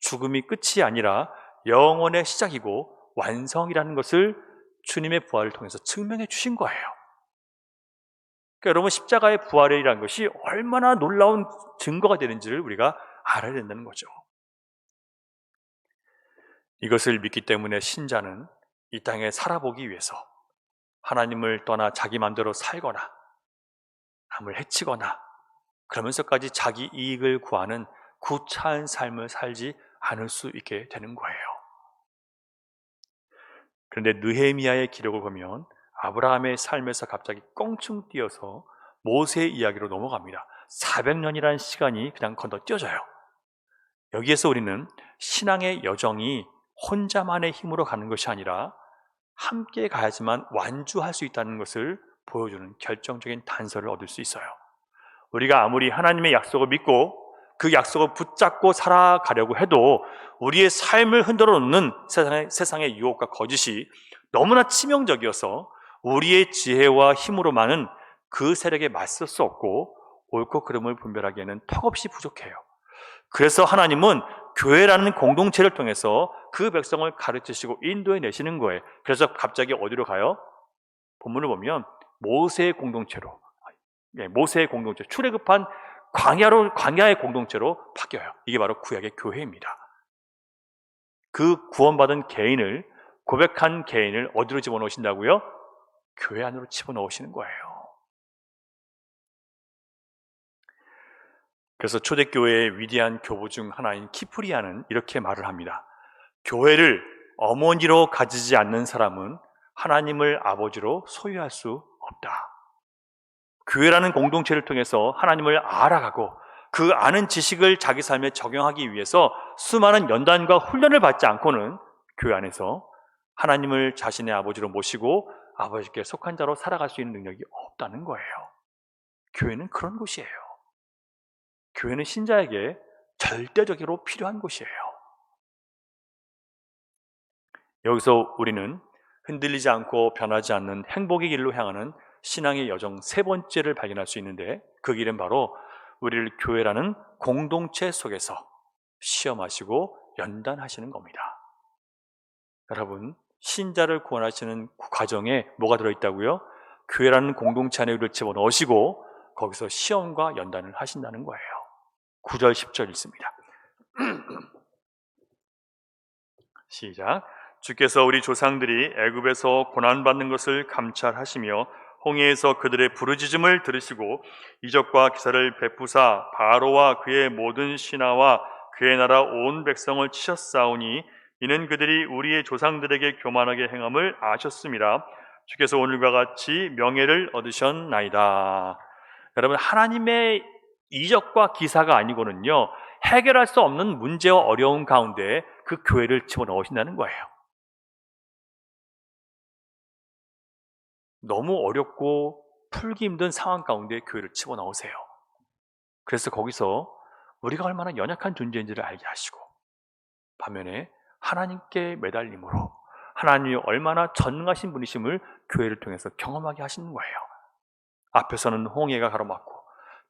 죽음이 끝이 아니라 영원의 시작이고 완성이라는 것을 주님의 부활을 통해서 증명해 주신 거예요. 그러니까 여러분, 십자가의 부활이라는 것이 얼마나 놀라운 증거가 되는지를 우리가 알아야 된다는 거죠. 이것을 믿기 때문에 신자는 이 땅에 살아보기 위해서 하나님을 떠나 자기 마음대로 살거나 남을 해치거나 그러면서까지 자기 이익을 구하는 구차한 삶을 살지 않을 수 있게 되는 거예요. 그런데 느헤미야의 기록을 보면 아브라함의 삶에서 갑자기 껑충 뛰어서 모세의 이야기로 넘어갑니다. 400년이라는 시간이 그냥 건너뛰어져요. 여기에서 우리는 신앙의 여정이 혼자만의 힘으로 가는 것이 아니라 함께 가야지만 완주할 수 있다는 것을 보여주는 결정적인 단서를 얻을 수 있어요. 우리가 아무리 하나님의 약속을 믿고 그 약속을 붙잡고 살아가려고 해도 우리의 삶을 흔들어 놓는 세상의 유혹과 거짓이 너무나 치명적이어서 우리의 지혜와 힘으로만은 그 세력에 맞설 수 없고 옳고 그름을 분별하기에는 턱없이 부족해요. 그래서 하나님은 교회라는 공동체를 통해서 그 백성을 가르치시고 인도해 내시는 거예요. 그래서 갑자기 어디로 가요? 본문을 보면 모세의 공동체, 출애굽한 광야의 공동체로 바뀌어요. 이게 바로 구약의 교회입니다. 그 구원받은 개인을, 고백한 개인을 어디로 집어넣으신다고요? 교회 안으로 집어넣으시는 거예요. 그래서 초대교회의 위대한 교부 중 하나인 키프리아는 이렇게 말을 합니다. 교회를 어머니로 가지지 않는 사람은 하나님을 아버지로 소유할 수 없다. 교회라는 공동체를 통해서 하나님을 알아가고 그 아는 지식을 자기 삶에 적용하기 위해서 수많은 연단과 훈련을 받지 않고는 교회 안에서 하나님을 자신의 아버지로 모시고 아버지께 속한 자로 살아갈 수 있는 능력이 없다는 거예요. 교회는 그런 곳이에요. 교회는 신자에게 절대적으로 필요한 곳이에요. 여기서 우리는 흔들리지 않고 변하지 않는 행복의 길로 향하는 신앙의 여정 세 번째를 발견할 수 있는데, 그 길은 바로 우리를 교회라는 공동체 속에서 시험하시고 연단하시는 겁니다. 여러분, 신자를 구원하시는 과정에 뭐가 들어있다고요? 교회라는 공동체 안에 우리를 집어넣으시고 거기서 시험과 연단을 하신다는 거예요. 9절 10절 읽습니다. 시작. 주께서 우리 조상들이 애굽에서 고난받는 것을 감찰하시며 홍해에서 그들의 부르짖음을 들으시고 이적과 기사를 베푸사 바로와 그의 모든 신하와 그의 나라 온 백성을 치셨사오니 이는 그들이 우리의 조상들에게 교만하게 행함을 아셨음이라. 주께서 오늘과 같이 명예를 얻으셨나이다. 여러분, 하나님의 이적과 기사가 아니고는요, 해결할 수 없는 문제와 어려움 가운데 그 교회를 집어넣으신다는 거예요. 너무 어렵고 풀기 힘든 상황 가운데 교회를 집어넣으세요. 그래서 거기서 우리가 얼마나 연약한 존재인지를 알게 하시고, 반면에 하나님께 매달림으로 하나님이 얼마나 전능하신 분이심을 교회를 통해서 경험하게 하시는 거예요. 앞에서는 홍해가 가로막고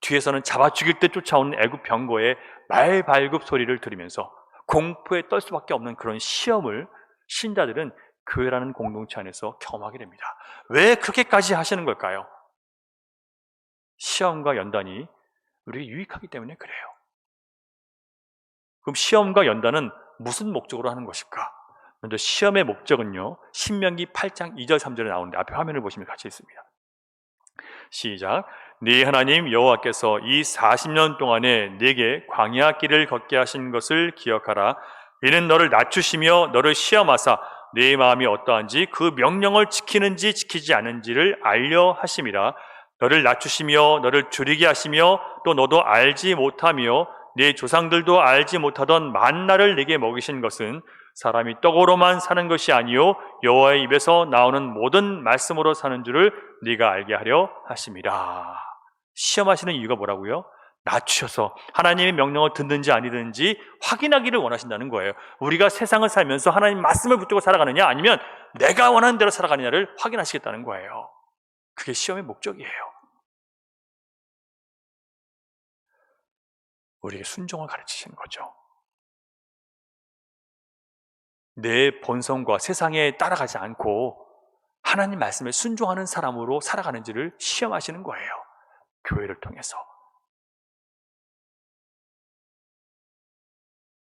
뒤에서는 잡아 죽일 때 쫓아오는 애굽 병거의 말발굽 소리를 들으면서 공포에 떨 수밖에 없는 그런 시험을 신자들은 교회라는 공동체 안에서 경험하게 됩니다. 왜 그렇게까지 하시는 걸까요? 시험과 연단이 우리에게 유익하기 때문에 그래요. 그럼 시험과 연단은 무슨 목적으로 하는 것일까? 먼저 시험의 목적은요, 신명기 8장 2절 3절에 나오는데 앞에 화면을 보시면 같이 있습니다. 시작. 네 하나님 여호와께서 이 40년 동안에 네게 광야 길을 걷게 하신 것을 기억하라. 이는 너를 낮추시며 너를 시험하사 네 마음이 어떠한지 그 명령을 지키는지 지키지 않은지를 알려 하심이라. 너를 낮추시며 너를 줄이게 하시며 또 너도 알지 못하며 네 조상들도 알지 못하던 만나를 네게 먹이신 것은 사람이 떡으로만 사는 것이 아니요 여호와의 입에서 나오는 모든 말씀으로 사는 줄을 네가 알게 하려 하심이라. 시험하시는 이유가 뭐라고요? 낮추셔서 하나님의 명령을 듣는지 아니든지 확인하기를 원하신다는 거예요. 우리가 세상을 살면서 하나님 말씀을 붙들고 살아가느냐 아니면 내가 원하는 대로 살아가느냐를 확인하시겠다는 거예요. 그게 시험의 목적이에요. 우리에게 순종을 가르치시는 거죠. 내 본성과 세상에 따라가지 않고 하나님 말씀에 순종하는 사람으로 살아가는지를 시험하시는 거예요. 교회를 통해서.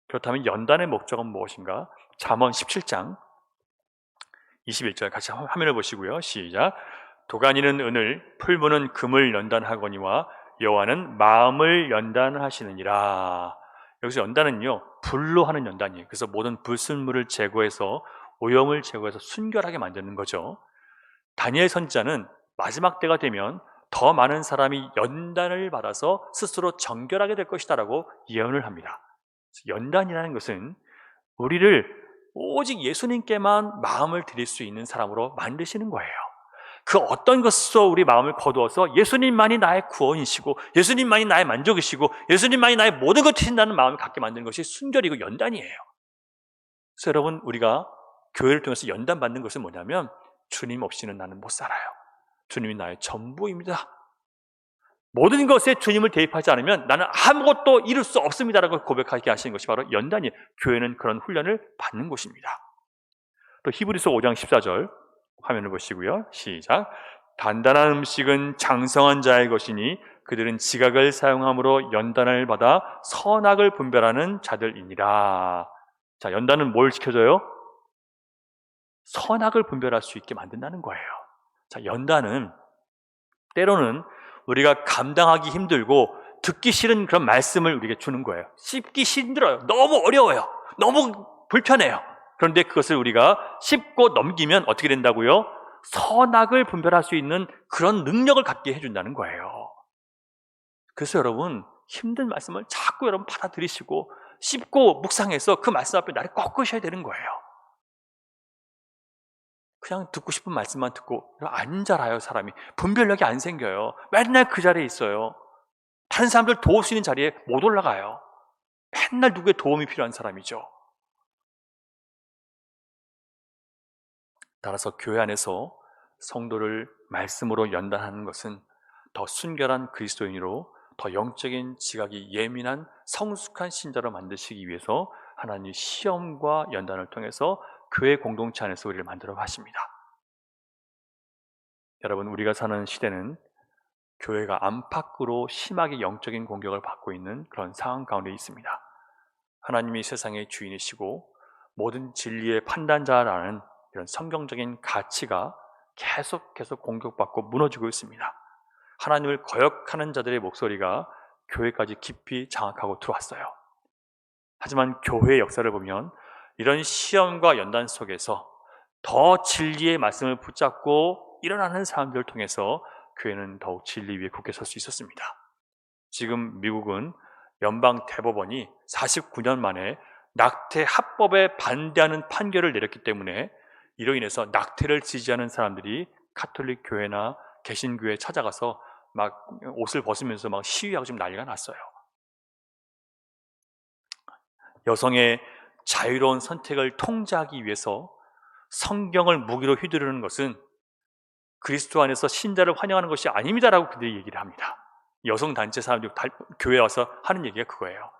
그렇다면 연단의 목적은 무엇인가? 잠언 17장 21절 같이 화면을 보시고요. 시작. 도가니는 은을, 풀무는 금을 연단하거니와 여호와는 마음을 연단하시느니라. 여기서 연단은요, 불로 하는 연단이에요. 그래서 모든 불순물을 제거해서 오염을 제거해서 순결하게 만드는 거죠. 다니엘 선지자는 마지막 때가 되면 더 많은 사람이 연단을 받아서 스스로 정결하게 될 것이다라고 예언을 합니다. 연단이라는 것은 우리를 오직 예수님께만 마음을 드릴 수 있는 사람으로 만드시는 거예요. 그 어떤 것으로 우리 마음을 거두어서 예수님만이 나의 구원이시고 예수님만이 나의 만족이시고 예수님만이 나의 모든 것을 주신다는 마음을 갖게 만드는 것이 순결이고 연단이에요. 그래서 여러분, 우리가 교회를 통해서 연단받는 것은 뭐냐면 주님 없이는 나는 못 살아요. 주님이 나의 전부입니다. 모든 것에 주님을 대입하지 않으면 나는 아무것도 이룰 수 없습니다라고 고백하게 하시는 것이 바로 연단이에요. 교회는 그런 훈련을 받는 곳입니다. 또 히브리서 5장 14절 화면을 보시고요. 시작. 단단한 음식은 장성한 자의 것이니 그들은 지각을 사용함으로 연단을 받아 선악을 분별하는 자들이니라. 자, 연단은 뭘 시켜줘요? 선악을 분별할 수 있게 만든다는 거예요. 자, 연단은 때로는 우리가 감당하기 힘들고 듣기 싫은 그런 말씀을 우리에게 주는 거예요. 씹기 힘들어요. 너무 어려워요. 너무 불편해요. 그런데 그것을 우리가 씹고 넘기면 어떻게 된다고요? 선악을 분별할 수 있는 그런 능력을 갖게 해준다는 거예요. 그래서 여러분, 힘든 말씀을 자꾸 여러분 받아들이시고 씹고 묵상해서 그 말씀 앞에 나를 꺾으셔야 되는 거예요. 그냥 듣고 싶은 말씀만 듣고 안 자라요. 사람이 분별력이 안 생겨요. 맨날 그 자리에 있어요. 다른 사람들 도울 수 있는 자리에 못 올라가요. 맨날 누구의 도움이 필요한 사람이죠. 따라서 교회 안에서 성도를 말씀으로 연단하는 것은 더 순결한 그리스도인으로 더 영적인 지각이 예민한 성숙한 신자로 만드시기 위해서 하나님이 시험과 연단을 통해서 교회 공동체 안에서 우리를 만들어 가십니다. 여러분, 우리가 사는 시대는 교회가 안팎으로 심하게 영적인 공격을 받고 있는 그런 상황 가운데 있습니다. 하나님이 세상의 주인이시고 모든 진리의 판단자라는 이런 성경적인 가치가 계속 공격받고 무너지고 있습니다. 하나님을 거역하는 자들의 목소리가 교회까지 깊이 장악하고 들어왔어요. 하지만 교회의 역사를 보면 이런 시험과 연단 속에서 더 진리의 말씀을 붙잡고 일어나는 사람들을 통해서 교회는 더욱 진리 위에 굳게 설 수 있었습니다. 지금 미국은 연방 대법원이 49년 만에 낙태 합법에 반대하는 판결을 내렸기 때문에 이로 인해서 낙태를 지지하는 사람들이 가톨릭 교회나 개신교회에 찾아가서 막 옷을 벗으면서 막 시위하고 지금 난리가 났어요. 여성의 자유로운 선택을 통제하기 위해서 성경을 무기로 휘두르는 것은 그리스도 안에서 신자를 환영하는 것이 아닙니다라고 그들이 얘기를 합니다. 여성 단체 사람들이 교회에 와서 하는 얘기가 그거예요.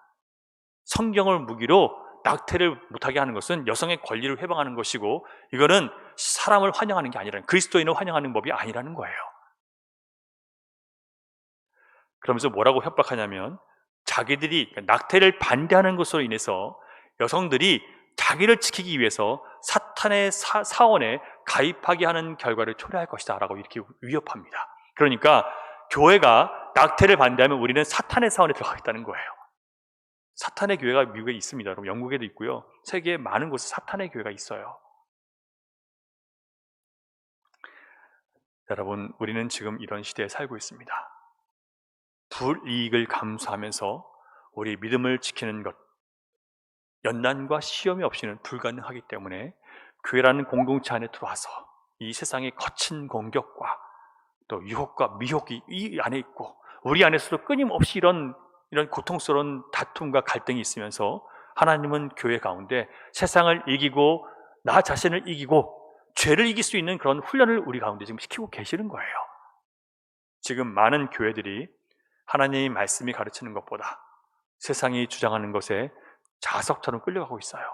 성경을 무기로 낙태를 못하게 하는 것은 여성의 권리를 회방하는 것이고, 이거는 사람을 환영하는 게 아니라, 그리스도인을 환영하는 법이 아니라는 거예요. 그러면서 뭐라고 협박하냐면, 자기들이 낙태를 반대하는 것으로 인해서 여성들이 자기를 지키기 위해서 사탄의 사원에 가입하게 하는 결과를 초래할 것이다 라고 이렇게 위협합니다. 그러니까 교회가 낙태를 반대하면 우리는 사탄의 사원에 들어가겠다는 거예요. 사탄의 교회가 미국에 있습니다. 여러분, 영국에도 있고요. 세계에 많은 곳에 사탄의 교회가 있어요. 여러분, 우리는 지금 이런 시대에 살고 있습니다. 불이익을 감수하면서 우리 믿음을 지키는 것, 연단과 시험이 없이는 불가능하기 때문에 교회라는 공동체 안에 들어와서 이 세상의 거친 공격과 또 유혹과 미혹이 이 안에 있고, 우리 안에서도 끊임없이 이런 고통스러운 다툼과 갈등이 있으면서 하나님은 교회 가운데 세상을 이기고 나 자신을 이기고 죄를 이길 수 있는 그런 훈련을 우리 가운데 지금 시키고 계시는 거예요. 지금 많은 교회들이 하나님의 말씀이 가르치는 것보다 세상이 주장하는 것에 자석처럼 끌려가고 있어요.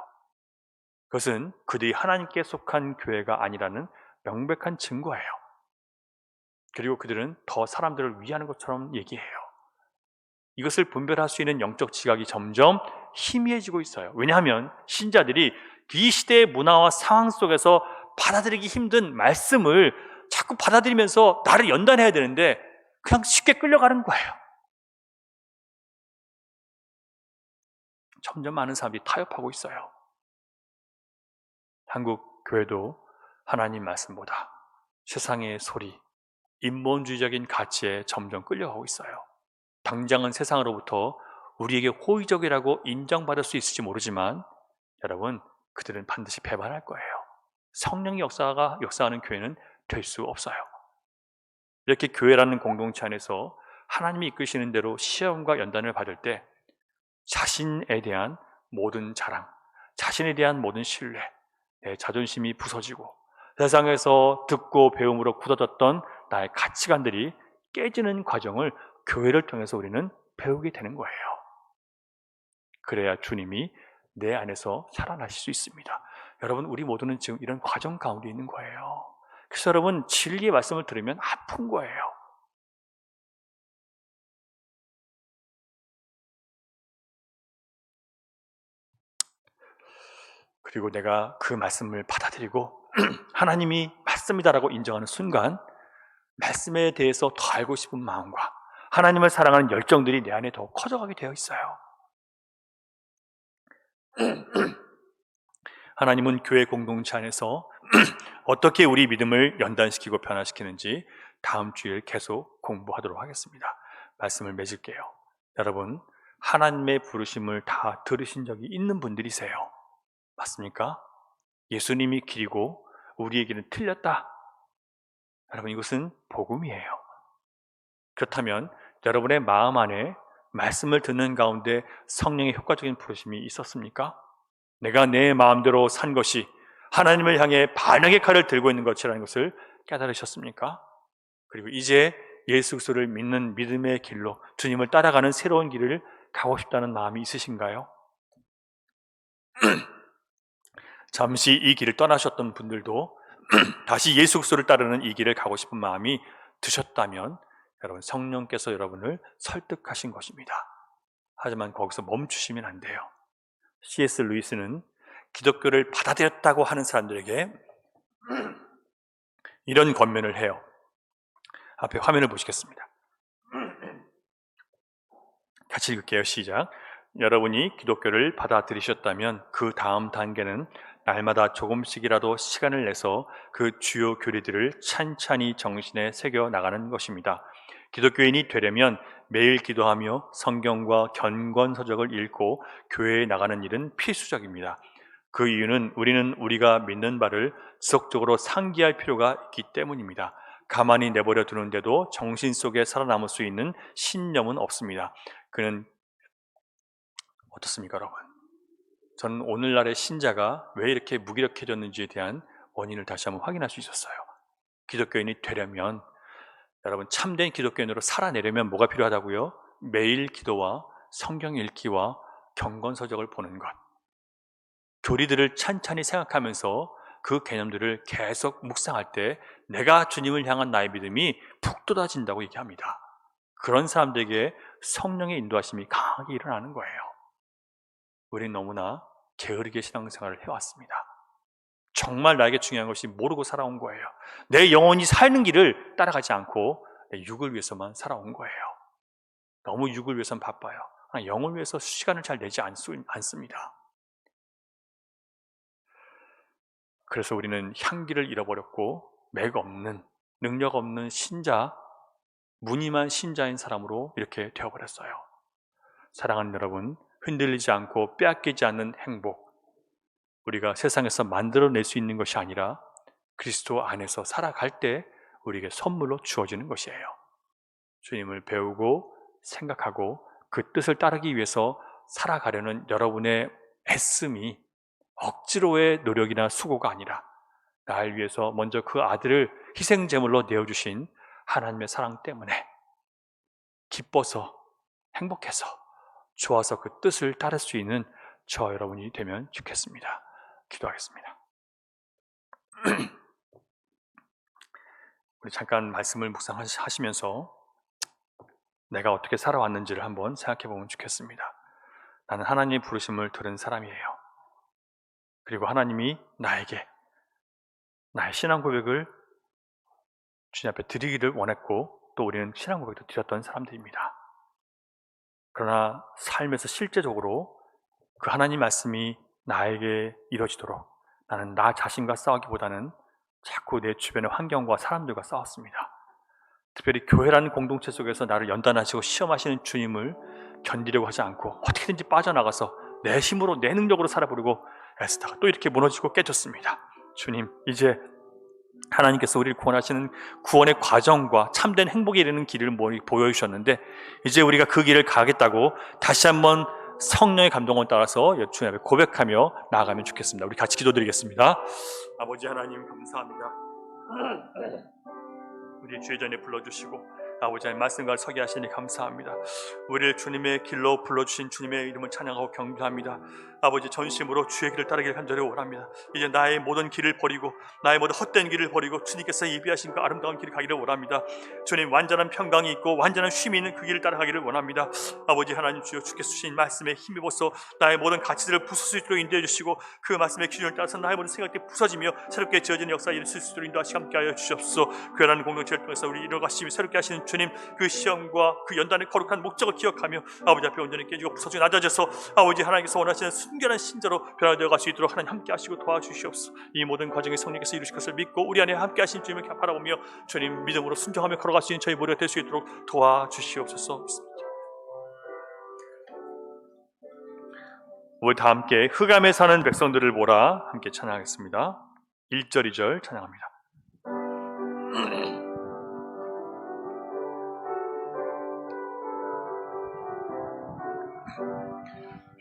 그것은 그들이 하나님께 속한 교회가 아니라는 명백한 증거예요. 그리고 그들은 더 사람들을 위하는 것처럼 얘기해요. 이것을 분별할 수 있는 영적 지각이 점점 희미해지고 있어요. 왜냐하면 신자들이 이 시대의 문화와 상황 속에서 받아들이기 힘든 말씀을 자꾸 받아들이면서 나를 연단해야 되는데 그냥 쉽게 끌려가는 거예요. 점점 많은 사람들이 타협하고 있어요. 한국 교회도 하나님 말씀보다 세상의 소리, 인본주의적인 가치에 점점 끌려가고 있어요. 당장은 세상으로부터 우리에게 호의적이라고 인정받을 수 있을지 모르지만 여러분, 그들은 반드시 배반할 거예요. 성령의 역사하는 교회는 될 수 없어요. 이렇게 교회라는 공동체 안에서 하나님이 이끄시는 대로 시험과 연단을 받을 때 자신에 대한 모든 자랑, 자신에 대한 모든 신뢰, 내 자존심이 부서지고 세상에서 듣고 배움으로 굳어졌던 나의 가치관들이 깨지는 과정을 교회를 통해서 우리는 배우게 되는 거예요. 그래야 주님이 내 안에서 살아나실 수 있습니다. 여러분, 우리 모두는 지금 이런 과정 가운데 있는 거예요. 그래서 여러분, 진리의 말씀을 들으면 아픈 거예요. 그리고 내가 그 말씀을 받아들이고 하나님이 맞습니다라고 인정하는 순간 말씀에 대해서 더 알고 싶은 마음과 하나님을 사랑하는 열정들이 내 안에 더 커져가게 되어 있어요. 하나님은 교회 공동체 안에서 어떻게 우리 믿음을 연단시키고 변화시키는지 다음 주에 계속 공부하도록 하겠습니다. 말씀을 맺을게요. 여러분, 하나님의 부르심을 다 들으신 적이 있는 분들이세요. 맞습니까? 예수님이 길이고 우리의 길은 틀렸다. 여러분, 이것은 복음이에요. 그렇다면 여러분의 마음 안에 말씀을 듣는 가운데 성령의 효과적인 부르심이 있었습니까? 내가 내 마음대로 산 것이 하나님을 향해 반역의 칼을 들고 있는 것이라는 것을 깨달으셨습니까? 그리고 이제 예수 그리스도를 믿는 믿음의 길로 주님을 따라가는 새로운 길을 가고 싶다는 마음이 있으신가요? 잠시 이 길을 떠나셨던 분들도 다시 예수 그리스도를 따르는 이 길을 가고 싶은 마음이 드셨다면 여러분, 성령께서 여러분을 설득하신 것입니다. 하지만 거기서 멈추시면 안 돼요. C.S. 루이스는 기독교를 받아들였다고 하는 사람들에게 이런 권면을 해요. 앞에 화면을 보시겠습니다. 같이 읽을게요. 시작. 여러분이 기독교를 받아들이셨다면 그 다음 단계는 날마다 조금씩이라도 시간을 내서 그 주요 교리들을 찬찬히 정신에 새겨 나가는 것입니다. 기독교인이 되려면 매일 기도하며 성경과 견권서적을 읽고 교회에 나가는 일은 필수적입니다. 그 이유는 우리는 우리가 믿는 바를 지속적으로 상기할 필요가 있기 때문입니다. 가만히 내버려 두는데도 정신 속에 살아남을 수 있는 신념은 없습니다. 그는 어떻습니까, 여러분? 저는 오늘날의 신자가 왜 이렇게 무기력해졌는지에 대한 원인을 다시 한번 확인할 수 있었어요. 기독교인이 되려면, 여러분, 참된 기독교인으로 살아내려면 뭐가 필요하다고요? 매일 기도와 성경 읽기와 경건서적을 보는 것, 교리들을 찬찬히 생각하면서 그 개념들을 계속 묵상할 때 내가 주님을 향한 나의 믿음이 푹 돋아진다고 얘기합니다. 그런 사람들에게 성령의 인도하심이 강하게 일어나는 거예요. 우리는 너무나 게으르게 신앙생활을 해왔습니다. 정말 나에게 중요한 것이 모르고 살아온 거예요. 내 영혼이 사는 길을 따라가지 않고 내 육을 위해서만 살아온 거예요. 너무 육을 위해서는 바빠요. 영을 위해서 시간을 잘 내지 않습니다. 그래서 우리는 향기를 잃어버렸고 맥 없는, 능력 없는 신자, 무늬만 신자인 사람으로 이렇게 되어버렸어요. 사랑하는 여러분, 흔들리지 않고 빼앗기지 않는 행복, 우리가 세상에서 만들어낼 수 있는 것이 아니라 그리스도 안에서 살아갈 때 우리에게 선물로 주어지는 것이에요. 주님을 배우고 생각하고 그 뜻을 따르기 위해서 살아가려는 여러분의 애씀이 억지로의 노력이나 수고가 아니라 나를 위해서 먼저 그 아들을 희생제물로 내어주신 하나님의 사랑 때문에 기뻐서 행복해서 좋아서 그 뜻을 따를 수 있는 저 여러분이 되면 좋겠습니다. 기도하겠습니다. 우리 잠깐 말씀을 묵상하시면서 내가 어떻게 살아왔는지를 한번 생각해 보면 좋겠습니다. 나는 하나님의 부르심을 들은 사람이에요. 그리고 하나님이 나에게 나의 신앙 고백을 주님 앞에 드리기를 원했고 또 우리는 신앙 고백도 드렸던 사람들입니다. 그러나 삶에서 실제적으로 그 하나님 말씀이 나에게 이루어지도록 나는 나 자신과 싸우기보다는 자꾸 내 주변의 환경과 사람들과 싸웠습니다. 특별히 교회라는 공동체 속에서 나를 연단하시고 시험하시는 주님을 견디려고 하지 않고 어떻게든지 빠져나가서 내 힘으로 내 능력으로 살아보려고 애쓰다가 또 이렇게 무너지고 깨졌습니다. 주님, 이제 하나님께서 우리를 구원하시는 구원의 과정과 참된 행복에 이르는 길을 보여주셨는데 이제 우리가 그 길을 가겠다고 다시 한번 성령의 감동을 따라서 주님 앞에 고백하며 나아가면 좋겠습니다. 우리 같이 기도드리겠습니다. 아버지 하나님 감사합니다. 우리 주의 전에 불러주시고 아버지 하나님 말씀과 서게 하시니 감사합니다. 우리를 주님의 길로 불러주신 주님의 이름을 찬양하고 경배합니다. 아버지 전심으로 주의 길을 따르기를 간절히 원합니다. 이제 나의 모든 길을 버리고 나의 모든 헛된 길을 버리고 주님께서 예비하신 그 아름다운 길을 가기를 원합니다. 주님 완전한 평강이 있고 완전한 쉼이 있는 그 길을 따라가기를 원합니다. 아버지 하나님 주여 주께서 주신 말씀에 힘입어서 나의 모든 가치들을 부술 수 있도록 인도해 주시고 그 말씀의 기준을 따라서 나의 모든 생각들이 부서지며 새롭게 지어지는 역사에 이룰 수 있도록 인도하시고 함께하여 주시옵소서. 교회라는 공동체를 통해서 우리 이뤄가시며 새롭게 하시는 주님 그 시험과 그 연단의 거룩한 목적을 기억하며 아버지 앞에 온전히 깨지고 부서지고 낮아져서 아버지 하나님께서 원하시는 순결한 신자로 변화되어 갈 수 있도록 하나님 함께 하시고 도와주시옵소서. 이 모든 과정에 성령께서 이루실 것을 믿고 우리 안에 함께 하신 주님을 바라보며 주님 믿음으로 순종하며 걸어갈 수 있는 저희 모두가 될 수 있도록 도와주시옵소서. 우리 다 함께 흑암에 사는 백성들을 보라 함께 찬양하겠습니다. 1절 2절 찬양합니다.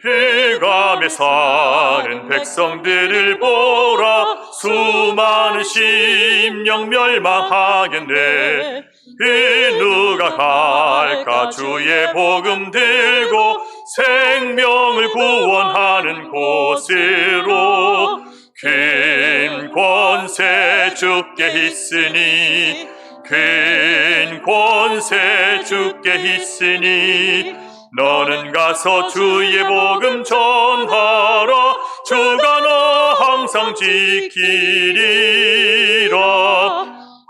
흑암에 사는 백성들을 보라 수많은 심령 멸망하겠네. 그 누가 갈까 주의 복음 들고 생명을 구원하는 곳으로. 큰 권세 주께 있으니 큰 권세 주께 있으니 너는 가서 주의 복음 전하라. 주가 너 항상 지키리라.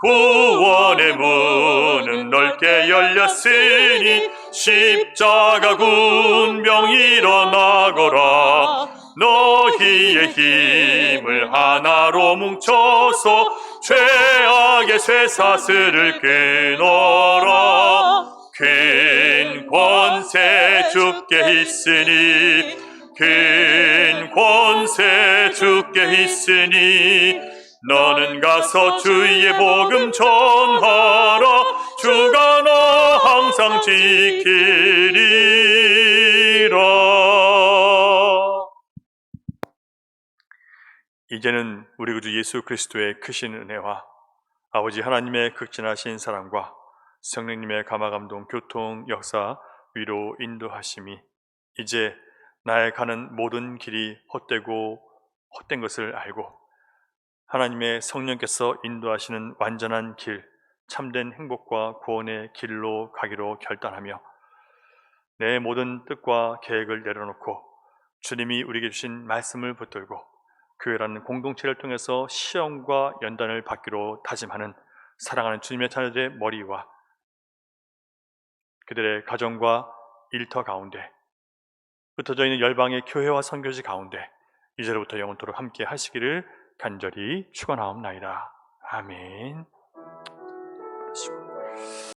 구원의 문은 넓게 열렸으니 십자가 군병 일어나거라. 너희의 힘을 하나로 뭉쳐서 죄악의 쇠사슬을 끊어라. 큰 권세 주께 있으니 큰 권세 주께 있으니 너는 가서 주의 복음 전하라. 주가 너 항상 지키리라. 이제는 우리 구주 예수 그리스도의 크신 은혜와 아버지 하나님의 극진하신 사랑과 성령님의 감화감동, 교통, 역사, 위로, 인도하심이 이제 나의 가는 모든 길이 헛되고 헛된 것을 알고 하나님의 성령께서 인도하시는 완전한 길, 참된 행복과 구원의 길로 가기로 결단하며 내 모든 뜻과 계획을 내려놓고 주님이 우리에게 주신 말씀을 붙들고 교회라는 공동체를 통해서 시험과 연단을 받기로 다짐하는 사랑하는 주님의 자녀들의 머리와 그들의 가정과 일터 가운데 흩어져 있는 열방의 교회와 선교지 가운데 이제로부터 영원토록 함께 하시기를 간절히 축원하옵나이다. 아멘.